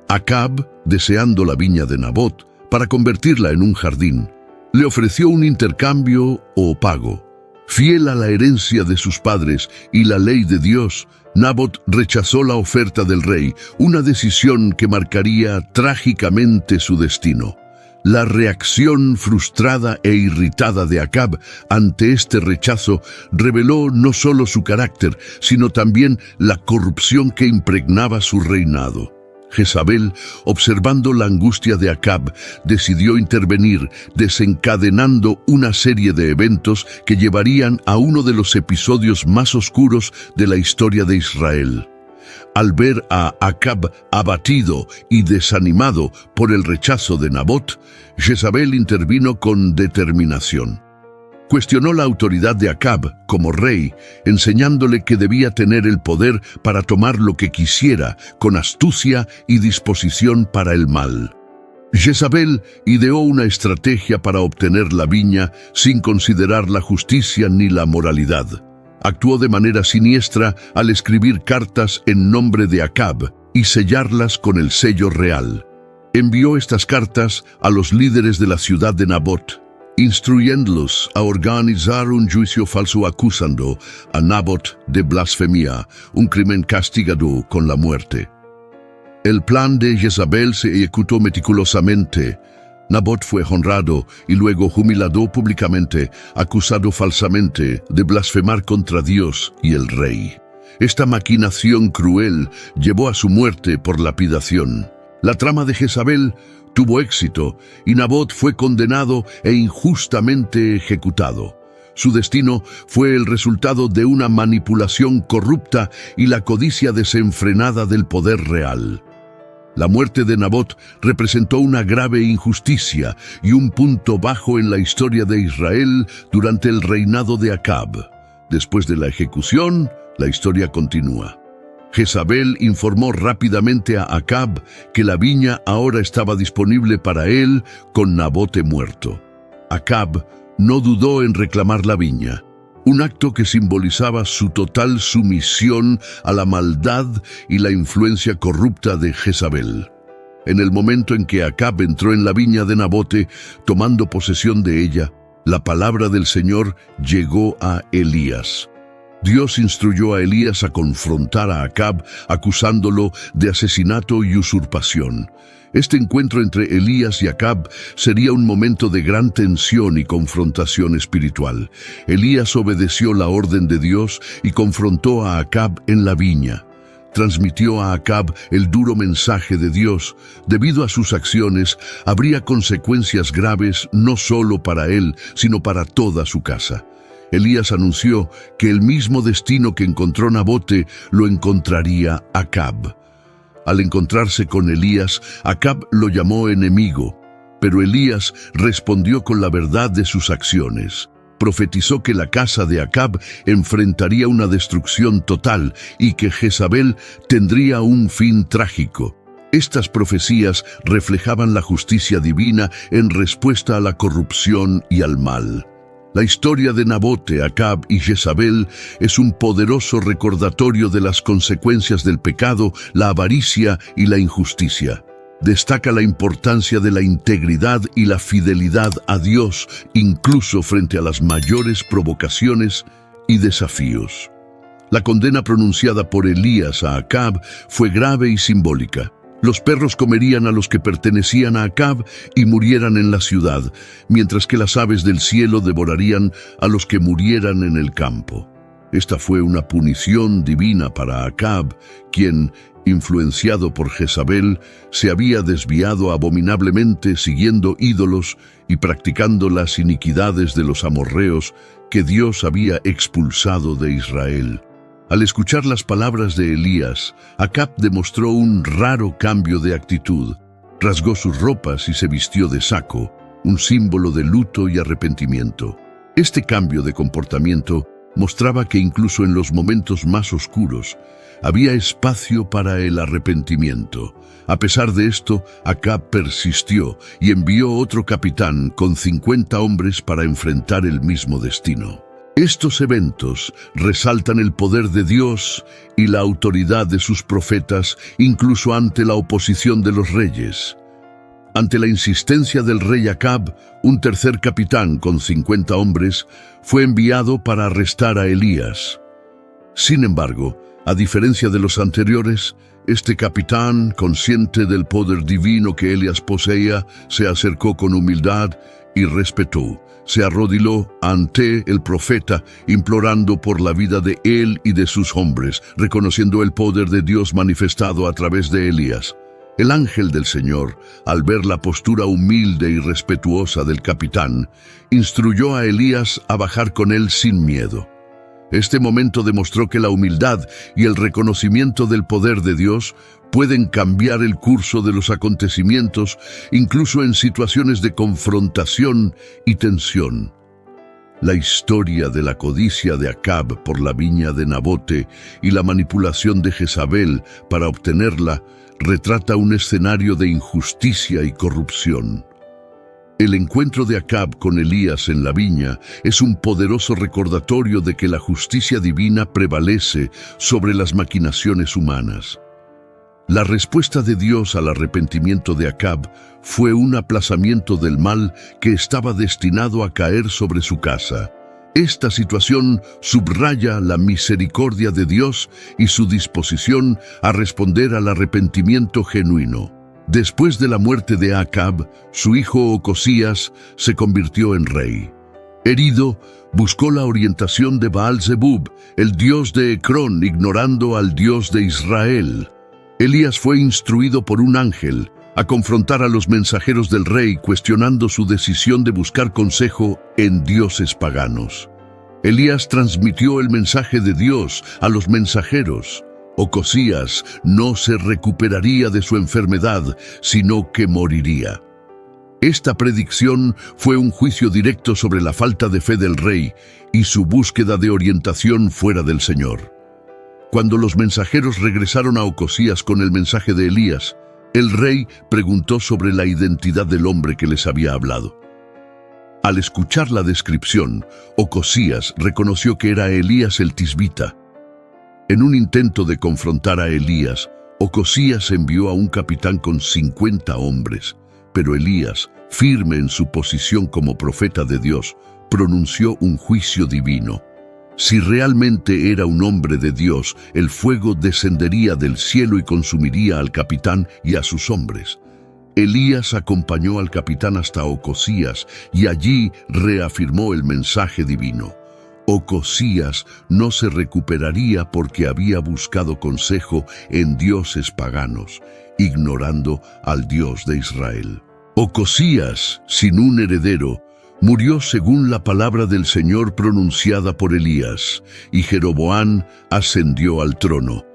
A: Acab, deseando la viña de Nabot para convertirla en un jardín, le ofreció un intercambio o pago. Fiel a la herencia de sus padres y la ley de Dios, Nabot rechazó la oferta del rey, una decisión que marcaría trágicamente su destino. La reacción frustrada e irritada de Acab ante este rechazo reveló no solo su carácter, sino también la corrupción que impregnaba su reinado. Jezabel, observando la angustia de Acab, decidió intervenir, desencadenando una serie de eventos que llevarían a uno de los episodios más oscuros de la historia de Israel. Al ver a Acab abatido y desanimado por el rechazo de Nabot, Jezabel intervino con determinación. Cuestionó la autoridad de Acab como rey, enseñándole que debía tener el poder para tomar lo que quisiera, con astucia y disposición para el mal. Jezabel ideó una estrategia para obtener la viña sin considerar la justicia ni la moralidad. Actuó de manera siniestra al escribir cartas en nombre de Acab y sellarlas con el sello real. Envió estas cartas a los líderes de la ciudad de Nabot, instruyéndolos a organizar un juicio falso acusando a Nabot de blasfemia, un crimen castigado con la muerte. El plan de Jezabel se ejecutó meticulosamente. Nabot fue honrado y luego humillado públicamente, acusado falsamente de blasfemar contra Dios y el rey. Esta maquinación cruel llevó a su muerte por lapidación. La trama de Jezabel tuvo éxito y Nabot fue condenado e injustamente ejecutado. Su destino fue el resultado de una manipulación corrupta y la codicia desenfrenada del poder real. La muerte de Nabot representó una grave injusticia y un punto bajo en la historia de Israel durante el reinado de Acab. Después de la ejecución, la historia continúa. Jezabel informó rápidamente a Acab que la viña ahora estaba disponible para él con Nabote muerto. Acab no dudó en reclamar la viña, un acto que simbolizaba su total sumisión a la maldad y la influencia corrupta de Jezabel. En el momento en que Acab entró en la viña de Nabote, tomando posesión de ella, la palabra del Señor llegó a Elías. Dios instruyó a Elías a confrontar a Acab, acusándolo de asesinato y usurpación. Este encuentro entre Elías y Acab sería un momento de gran tensión y confrontación espiritual. Elías obedeció la orden de Dios y confrontó a Acab en la viña. Transmitió a Acab el duro mensaje de Dios. Debido a sus acciones, habría consecuencias graves no solo para él, sino para toda su casa. Elías anunció que el mismo destino que encontró Nabote lo encontraría Acab. Al encontrarse con Elías, Acab lo llamó enemigo, pero Elías respondió con la verdad de sus acciones. Profetizó que la casa de Acab enfrentaría una destrucción total y que Jezabel tendría un fin trágico. Estas profecías reflejaban la justicia divina en respuesta a la corrupción y al mal. La historia de Nabote, Acab y Jezabel es un poderoso recordatorio de las consecuencias del pecado, la avaricia y la injusticia. Destaca la importancia de la integridad y la fidelidad a Dios, incluso frente a las mayores provocaciones y desafíos. La condena pronunciada por Elías a Acab fue grave y simbólica. Los perros comerían a los que pertenecían a Acab y murieran en la ciudad, mientras que las aves del cielo devorarían a los que murieran en el campo. Esta fue una punición divina para Acab, quien, influenciado por Jezabel, se había desviado abominablemente siguiendo ídolos y practicando las iniquidades de los amorreos que Dios había expulsado de Israel. Al escuchar las palabras de Elías, Acab demostró un raro cambio de actitud. Rasgó sus ropas y se vistió de saco, un símbolo de luto y arrepentimiento. Este cambio de comportamiento mostraba que incluso en los momentos más oscuros había espacio para el arrepentimiento. A pesar de esto, Acab persistió y envió otro capitán con 50 hombres para enfrentar el mismo destino. Estos eventos resaltan el poder de Dios y la autoridad de sus profetas, incluso ante la oposición de los reyes. Ante la insistencia del rey Acab, un tercer capitán con 50 hombres fue enviado para arrestar a Elías. Sin embargo, a diferencia de los anteriores, este capitán, consciente del poder divino que Elías poseía, se acercó con humildad y respetó. Se arrodilló ante el profeta, implorando por la vida de él y de sus hombres, reconociendo el poder de Dios manifestado a través de Elías. El ángel del Señor, al ver la postura humilde y respetuosa del capitán, instruyó a Elías a bajar con él sin miedo. Este momento demostró que la humildad y el reconocimiento del poder de Dios pueden cambiar el curso de los acontecimientos, incluso en situaciones de confrontación y tensión. La historia de la codicia de Acab por la viña de Nabote y la manipulación de Jezabel para obtenerla retrata un escenario de injusticia y corrupción. El encuentro de Acab con Elías en la viña es un poderoso recordatorio de que la justicia divina prevalece sobre las maquinaciones humanas. La respuesta de Dios al arrepentimiento de Acab fue un aplazamiento del mal que estaba destinado a caer sobre su casa. Esta situación subraya la misericordia de Dios y su disposición a responder al arrepentimiento genuino. Después de la muerte de Acab, su hijo Ocosías se convirtió en rey. Herido, buscó la orientación de Baal-zebub, el dios de Ecrón, ignorando al Dios de Israel. Elías fue instruido por un ángel a confrontar a los mensajeros del rey, cuestionando su decisión de buscar consejo en dioses paganos. Elías transmitió el mensaje de Dios a los mensajeros. Ocosías no se recuperaría de su enfermedad, sino que moriría. Esta predicción fue un juicio directo sobre la falta de fe del rey y su búsqueda de orientación fuera del Señor. Cuando los mensajeros regresaron a Ocosías con el mensaje de Elías, el rey preguntó sobre la identidad del hombre que les había hablado. Al escuchar la descripción, Ocosías reconoció que era Elías el tisbita. En un intento de confrontar a Elías, Ocosías envió a un capitán con 50 hombres, pero Elías, firme en su posición como profeta de Dios, pronunció un juicio divino. Si realmente era un hombre de Dios, el fuego descendería del cielo y consumiría al capitán y a sus hombres. Elías acompañó al capitán hasta Ocosías y allí reafirmó el mensaje divino. Ocosías no se recuperaría porque había buscado consejo en dioses paganos, ignorando al Dios de Israel. Ocosías, sin un heredero, murió según la palabra del Señor pronunciada por Elías, y Jeroboam ascendió al trono.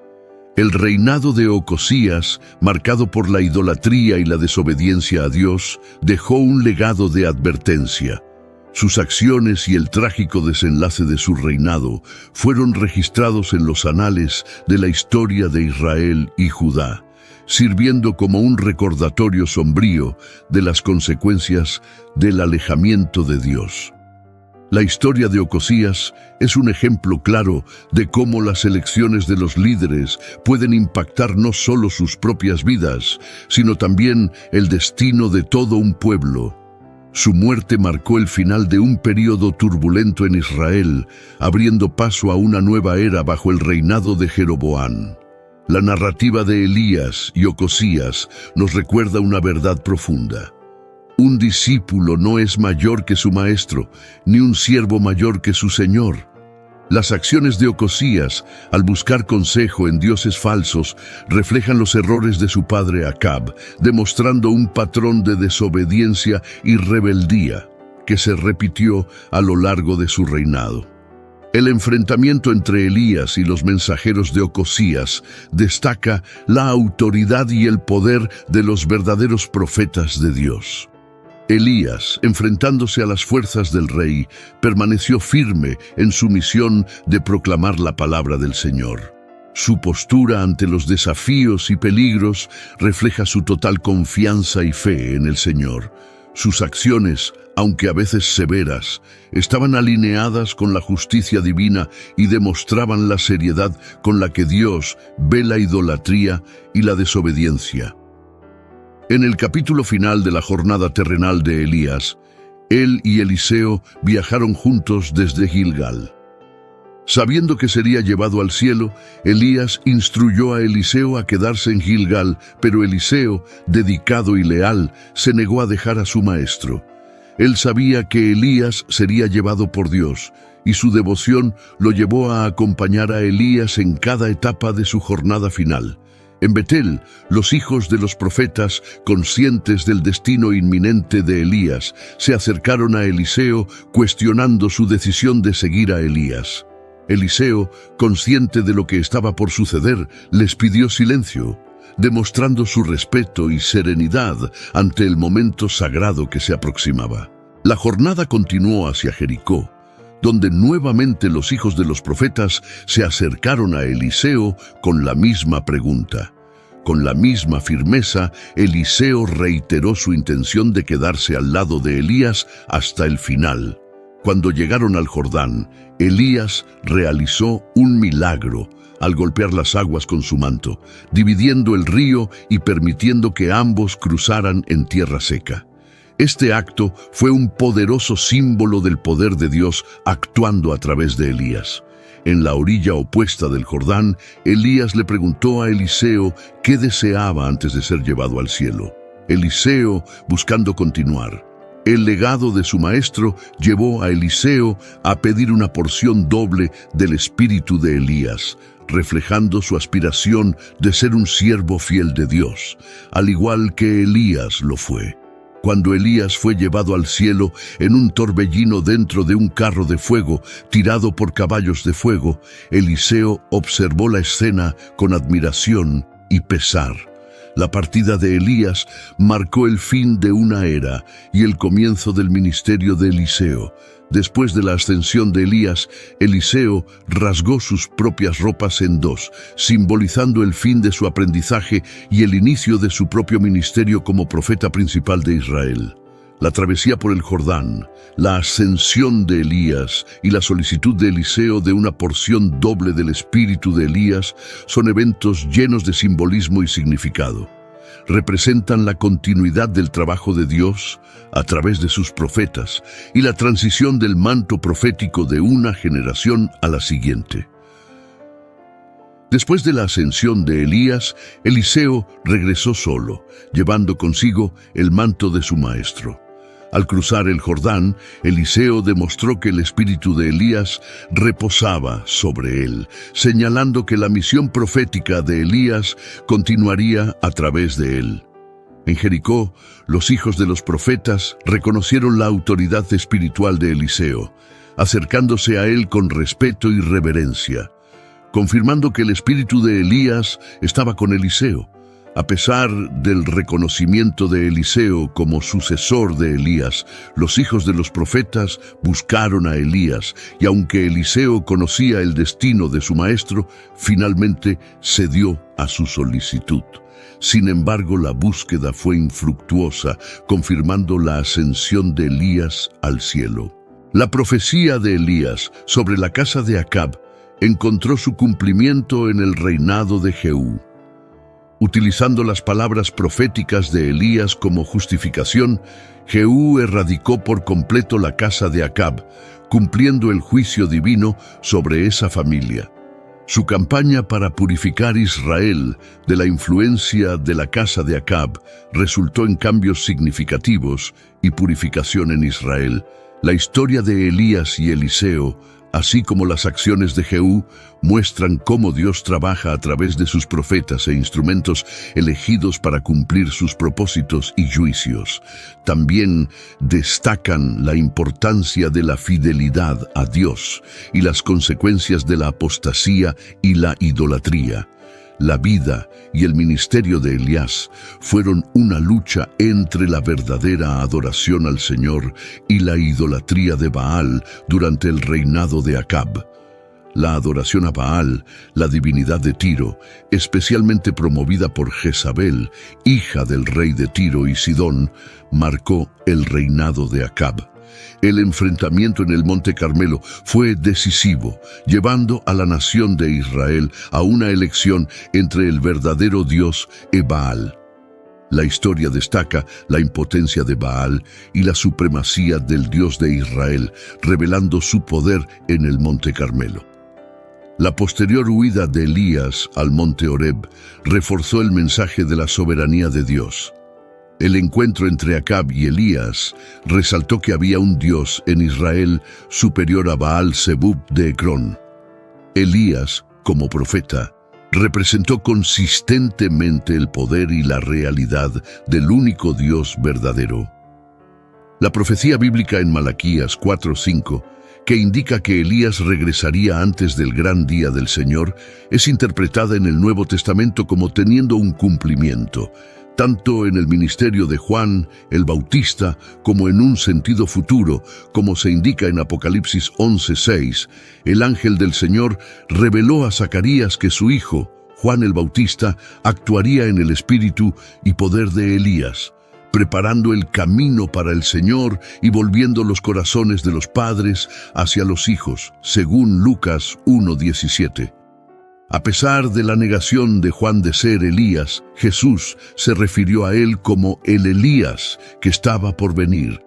A: El reinado de Ocosías, marcado por la idolatría y la desobediencia a Dios, dejó un legado de advertencia. Sus acciones y el trágico desenlace de su reinado fueron registrados en los anales de la historia de Israel y Judá, sirviendo como un recordatorio sombrío de las consecuencias del alejamiento de Dios. La historia de Ocosías es un ejemplo claro de cómo las elecciones de los líderes pueden impactar no solo sus propias vidas, sino también el destino de todo un pueblo. Su muerte marcó el final de un período turbulento en Israel, abriendo paso a una nueva era bajo el reinado de Jeroboam. La narrativa de Elías y Ocosías nos recuerda una verdad profunda. Un discípulo no es mayor que su maestro, ni un siervo mayor que su señor. Las acciones de Ocosías, al buscar consejo en dioses falsos, reflejan los errores de su padre Acab, demostrando un patrón de desobediencia y rebeldía que se repitió a lo largo de su reinado. El enfrentamiento entre Elías y los mensajeros de Ocosías destaca la autoridad y el poder de los verdaderos profetas de Dios. Elías, enfrentándose a las fuerzas del rey, permaneció firme en su misión de proclamar la palabra del Señor. Su postura ante los desafíos y peligros refleja su total confianza y fe en el Señor. Sus acciones, aunque a veces severas, estaban alineadas con la justicia divina y demostraban la seriedad con la que Dios ve la idolatría y la desobediencia. En el capítulo final de la jornada terrenal de Elías, él y Eliseo viajaron juntos desde Gilgal. Sabiendo que sería llevado al cielo, Elías instruyó a Eliseo a quedarse en Gilgal, pero Eliseo, dedicado y leal, se negó a dejar a su maestro. Él sabía que Elías sería llevado por Dios, y su devoción lo llevó a acompañar a Elías en cada etapa de su jornada final. En Betel, los hijos de los profetas, conscientes del destino inminente de Elías, se acercaron a Eliseo cuestionando su decisión de seguir a Elías. Eliseo, consciente de lo que estaba por suceder, les pidió silencio, demostrando su respeto y serenidad ante el momento sagrado que se aproximaba. La jornada continuó hacia Jericó, donde nuevamente los hijos de los profetas se acercaron a Eliseo con la misma pregunta. Con la misma firmeza, Eliseo reiteró su intención de quedarse al lado de Elías hasta el final. Cuando llegaron al Jordán, Elías realizó un milagro al golpear las aguas con su manto, dividiendo el río y permitiendo que ambos cruzaran en tierra seca. Este acto fue un poderoso símbolo del poder de Dios actuando a través de Elías. En la orilla opuesta del Jordán, Elías le preguntó a Eliseo qué deseaba antes de ser llevado al cielo. Eliseo, buscando continuar, el legado de su maestro llevó a Eliseo a pedir una porción doble del espíritu de Elías, reflejando su aspiración de ser un siervo fiel de Dios, al igual que Elías lo fue. Cuando Elías fue llevado al cielo en un torbellino dentro de un carro de fuego tirado por caballos de fuego, Eliseo observó la escena con admiración y pesar. La partida de Elías marcó el fin de una era y el comienzo del ministerio de Eliseo. Después de la ascensión de Elías, Eliseo rasgó sus propias ropas en dos, simbolizando el fin de su aprendizaje y el inicio de su propio ministerio como profeta principal de Israel. La travesía por el Jordán, la ascensión de Elías y la solicitud de Eliseo de una porción doble del espíritu de Elías son eventos llenos de simbolismo y significado. Representan la continuidad del trabajo de Dios a través de sus profetas y la transición del manto profético de una generación a la siguiente. Después de la ascensión de Elías, Eliseo regresó solo, llevando consigo el manto de su maestro. Al cruzar el Jordán, Eliseo demostró que el espíritu de Elías reposaba sobre él, señalando que la misión profética de Elías continuaría a través de él. En Jericó, los hijos de los profetas reconocieron la autoridad espiritual de Eliseo, acercándose a él con respeto y reverencia, confirmando que el espíritu de Elías estaba con Eliseo. A pesar del reconocimiento de Eliseo como sucesor de Elías, los hijos de los profetas buscaron a Elías, y aunque Eliseo conocía el destino de su maestro, finalmente cedió a su solicitud. Sin embargo, la búsqueda fue infructuosa, confirmando la ascensión de Elías al cielo. La profecía de Elías sobre la casa de Acab encontró su cumplimiento en el reinado de Jehú. Utilizando las palabras proféticas de Elías como justificación, Jehú erradicó por completo la casa de Acab, cumpliendo el juicio divino sobre esa familia. Su campaña para purificar Israel de la influencia de la casa de Acab resultó en cambios significativos y purificación en Israel. La historia de Elías y Eliseo, así como las acciones de Jehú, muestran cómo Dios trabaja a través de sus profetas e instrumentos elegidos para cumplir sus propósitos y juicios. También destacan la importancia de la fidelidad a Dios y las consecuencias de la apostasía y la idolatría. La vida y el ministerio de Elías fueron una lucha entre la verdadera adoración al Señor y la idolatría de Baal durante el reinado de Acab. La adoración a Baal, la divinidad de Tiro, especialmente promovida por Jezabel, hija del rey de Tiro y Sidón, marcó el reinado de Acab. El enfrentamiento en el Monte Carmelo fue decisivo, llevando a la nación de Israel a una elección entre el verdadero Dios y Baal. La historia destaca la impotencia de Baal y la supremacía del Dios de Israel, revelando su poder en el Monte Carmelo. La posterior huida de Elías al Monte Horeb reforzó el mensaje de la soberanía de Dios. El encuentro entre Acab y Elías resaltó que había un Dios en Israel superior a Baal-Zebub de Ecrón. Elías, como profeta, representó consistentemente el poder y la realidad del único Dios verdadero. La profecía bíblica en Malaquías 4:5, que indica que Elías regresaría antes del gran día del Señor, es interpretada en el Nuevo Testamento como teniendo un cumplimiento, tanto en el ministerio de Juan el Bautista como en un sentido futuro, como se indica en Apocalipsis 11:6. El ángel del Señor reveló a Zacarías que su hijo, Juan el Bautista, actuaría en el espíritu y poder de Elías, preparando el camino para el Señor y volviendo los corazones de los padres hacia los hijos, según Lucas 1:17. A pesar de la negación de Juan de ser Elías, Jesús se refirió a él como el Elías que estaba por venir,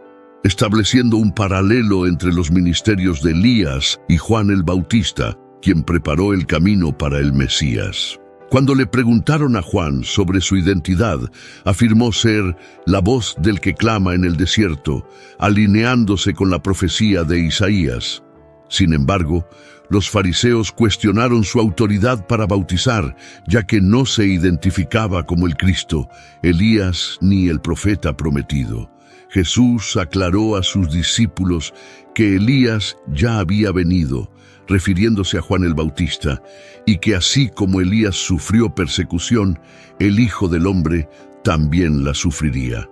A: estableciendo un paralelo entre los ministerios de Elías y Juan el Bautista, quien preparó el camino para el Mesías. Cuando le preguntaron a Juan sobre su identidad, afirmó ser la voz del que clama en el desierto, alineándose con la profecía de Isaías. Sin embargo, los fariseos cuestionaron su autoridad para bautizar, ya que no se identificaba como el Cristo, Elías ni el profeta prometido. Jesús aclaró a sus discípulos que Elías ya había venido, refiriéndose a Juan el Bautista, y que así como Elías sufrió persecución, el Hijo del Hombre también la sufriría.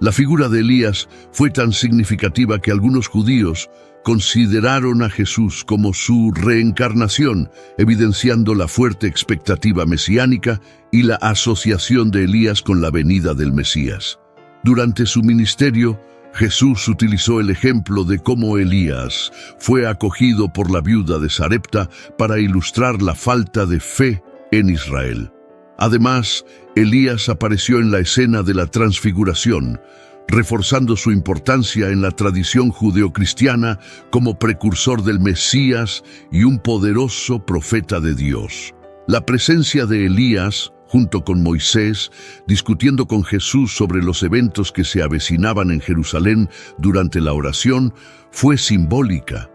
A: La figura de Elías fue tan significativa que algunos judíos consideraron a Jesús como su reencarnación, evidenciando la fuerte expectativa mesiánica y la asociación de Elías con la venida del Mesías. Durante su ministerio, Jesús utilizó el ejemplo de cómo Elías fue acogido por la viuda de Sarepta para ilustrar la falta de fe en Israel. Además, Elías apareció en la escena de la transfiguración, reforzando su importancia en la tradición judeocristiana como precursor del Mesías y un poderoso profeta de Dios. La presencia de Elías, junto con Moisés, discutiendo con Jesús sobre los eventos que se avecinaban en Jerusalén durante la oración, fue simbólica.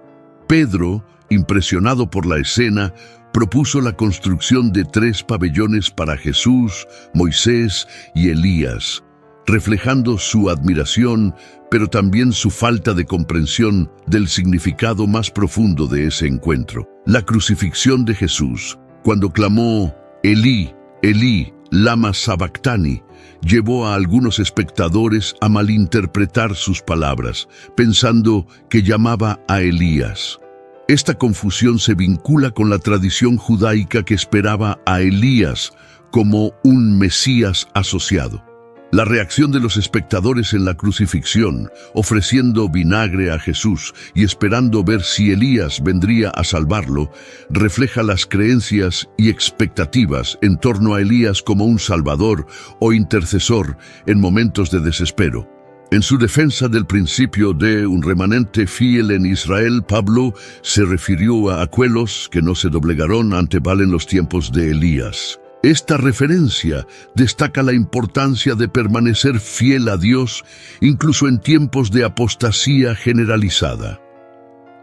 A: Pedro, impresionado por la escena, propuso la construcción de 3 pabellones para Jesús, Moisés y Elías, reflejando su admiración, pero también su falta de comprensión del significado más profundo de ese encuentro. La crucifixión de Jesús, cuando clamó «Elí, Elí, lama sabactani», llevó a algunos espectadores a malinterpretar sus palabras, pensando que llamaba a Elías. Esta confusión se vincula con la tradición judaica que esperaba a Elías como un Mesías asociado. La reacción de los espectadores en la crucifixión, ofreciendo vinagre a Jesús y esperando ver si Elías vendría a salvarlo, refleja las creencias y expectativas en torno a Elías como un salvador o intercesor en momentos de desespero. En su defensa del principio de un remanente fiel en Israel, Pablo se refirió a aquellos que no se doblegaron ante Baal en los tiempos de Elías. Esta referencia destaca la importancia de permanecer fiel a Dios, incluso en tiempos de apostasía generalizada.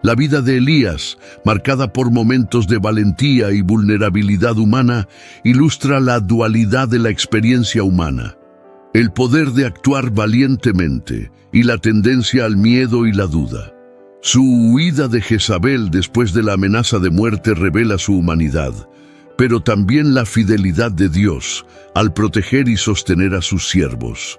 A: La vida de Elías, marcada por momentos de valentía y vulnerabilidad humana, ilustra la dualidad de la experiencia humana. El poder de actuar valientemente y la tendencia al miedo y la duda. Su huida de Jezabel después de la amenaza de muerte revela su humanidad, pero también la fidelidad de Dios al proteger y sostener a sus siervos.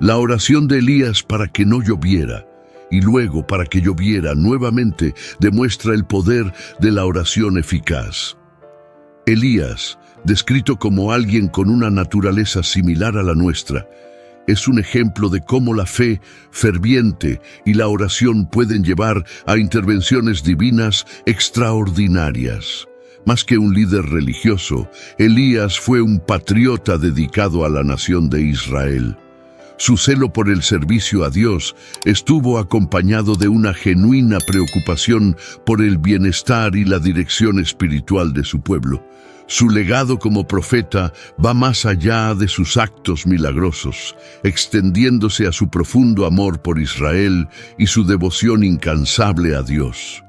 A: La oración de Elías para que no lloviera y luego para que lloviera nuevamente demuestra el poder de la oración eficaz. Elías, descrito como alguien con una naturaleza similar a la nuestra, es un ejemplo de cómo la fe ferviente y la oración pueden llevar a intervenciones divinas extraordinarias. Más que un líder religioso, Elías fue un patriota dedicado a la nación de Israel. Su celo por el servicio a Dios estuvo acompañado de una genuina preocupación por el bienestar y la dirección espiritual de su pueblo. Su legado como profeta va más allá de sus actos milagrosos, extendiéndose a su profundo amor por Israel y su devoción incansable a Dios.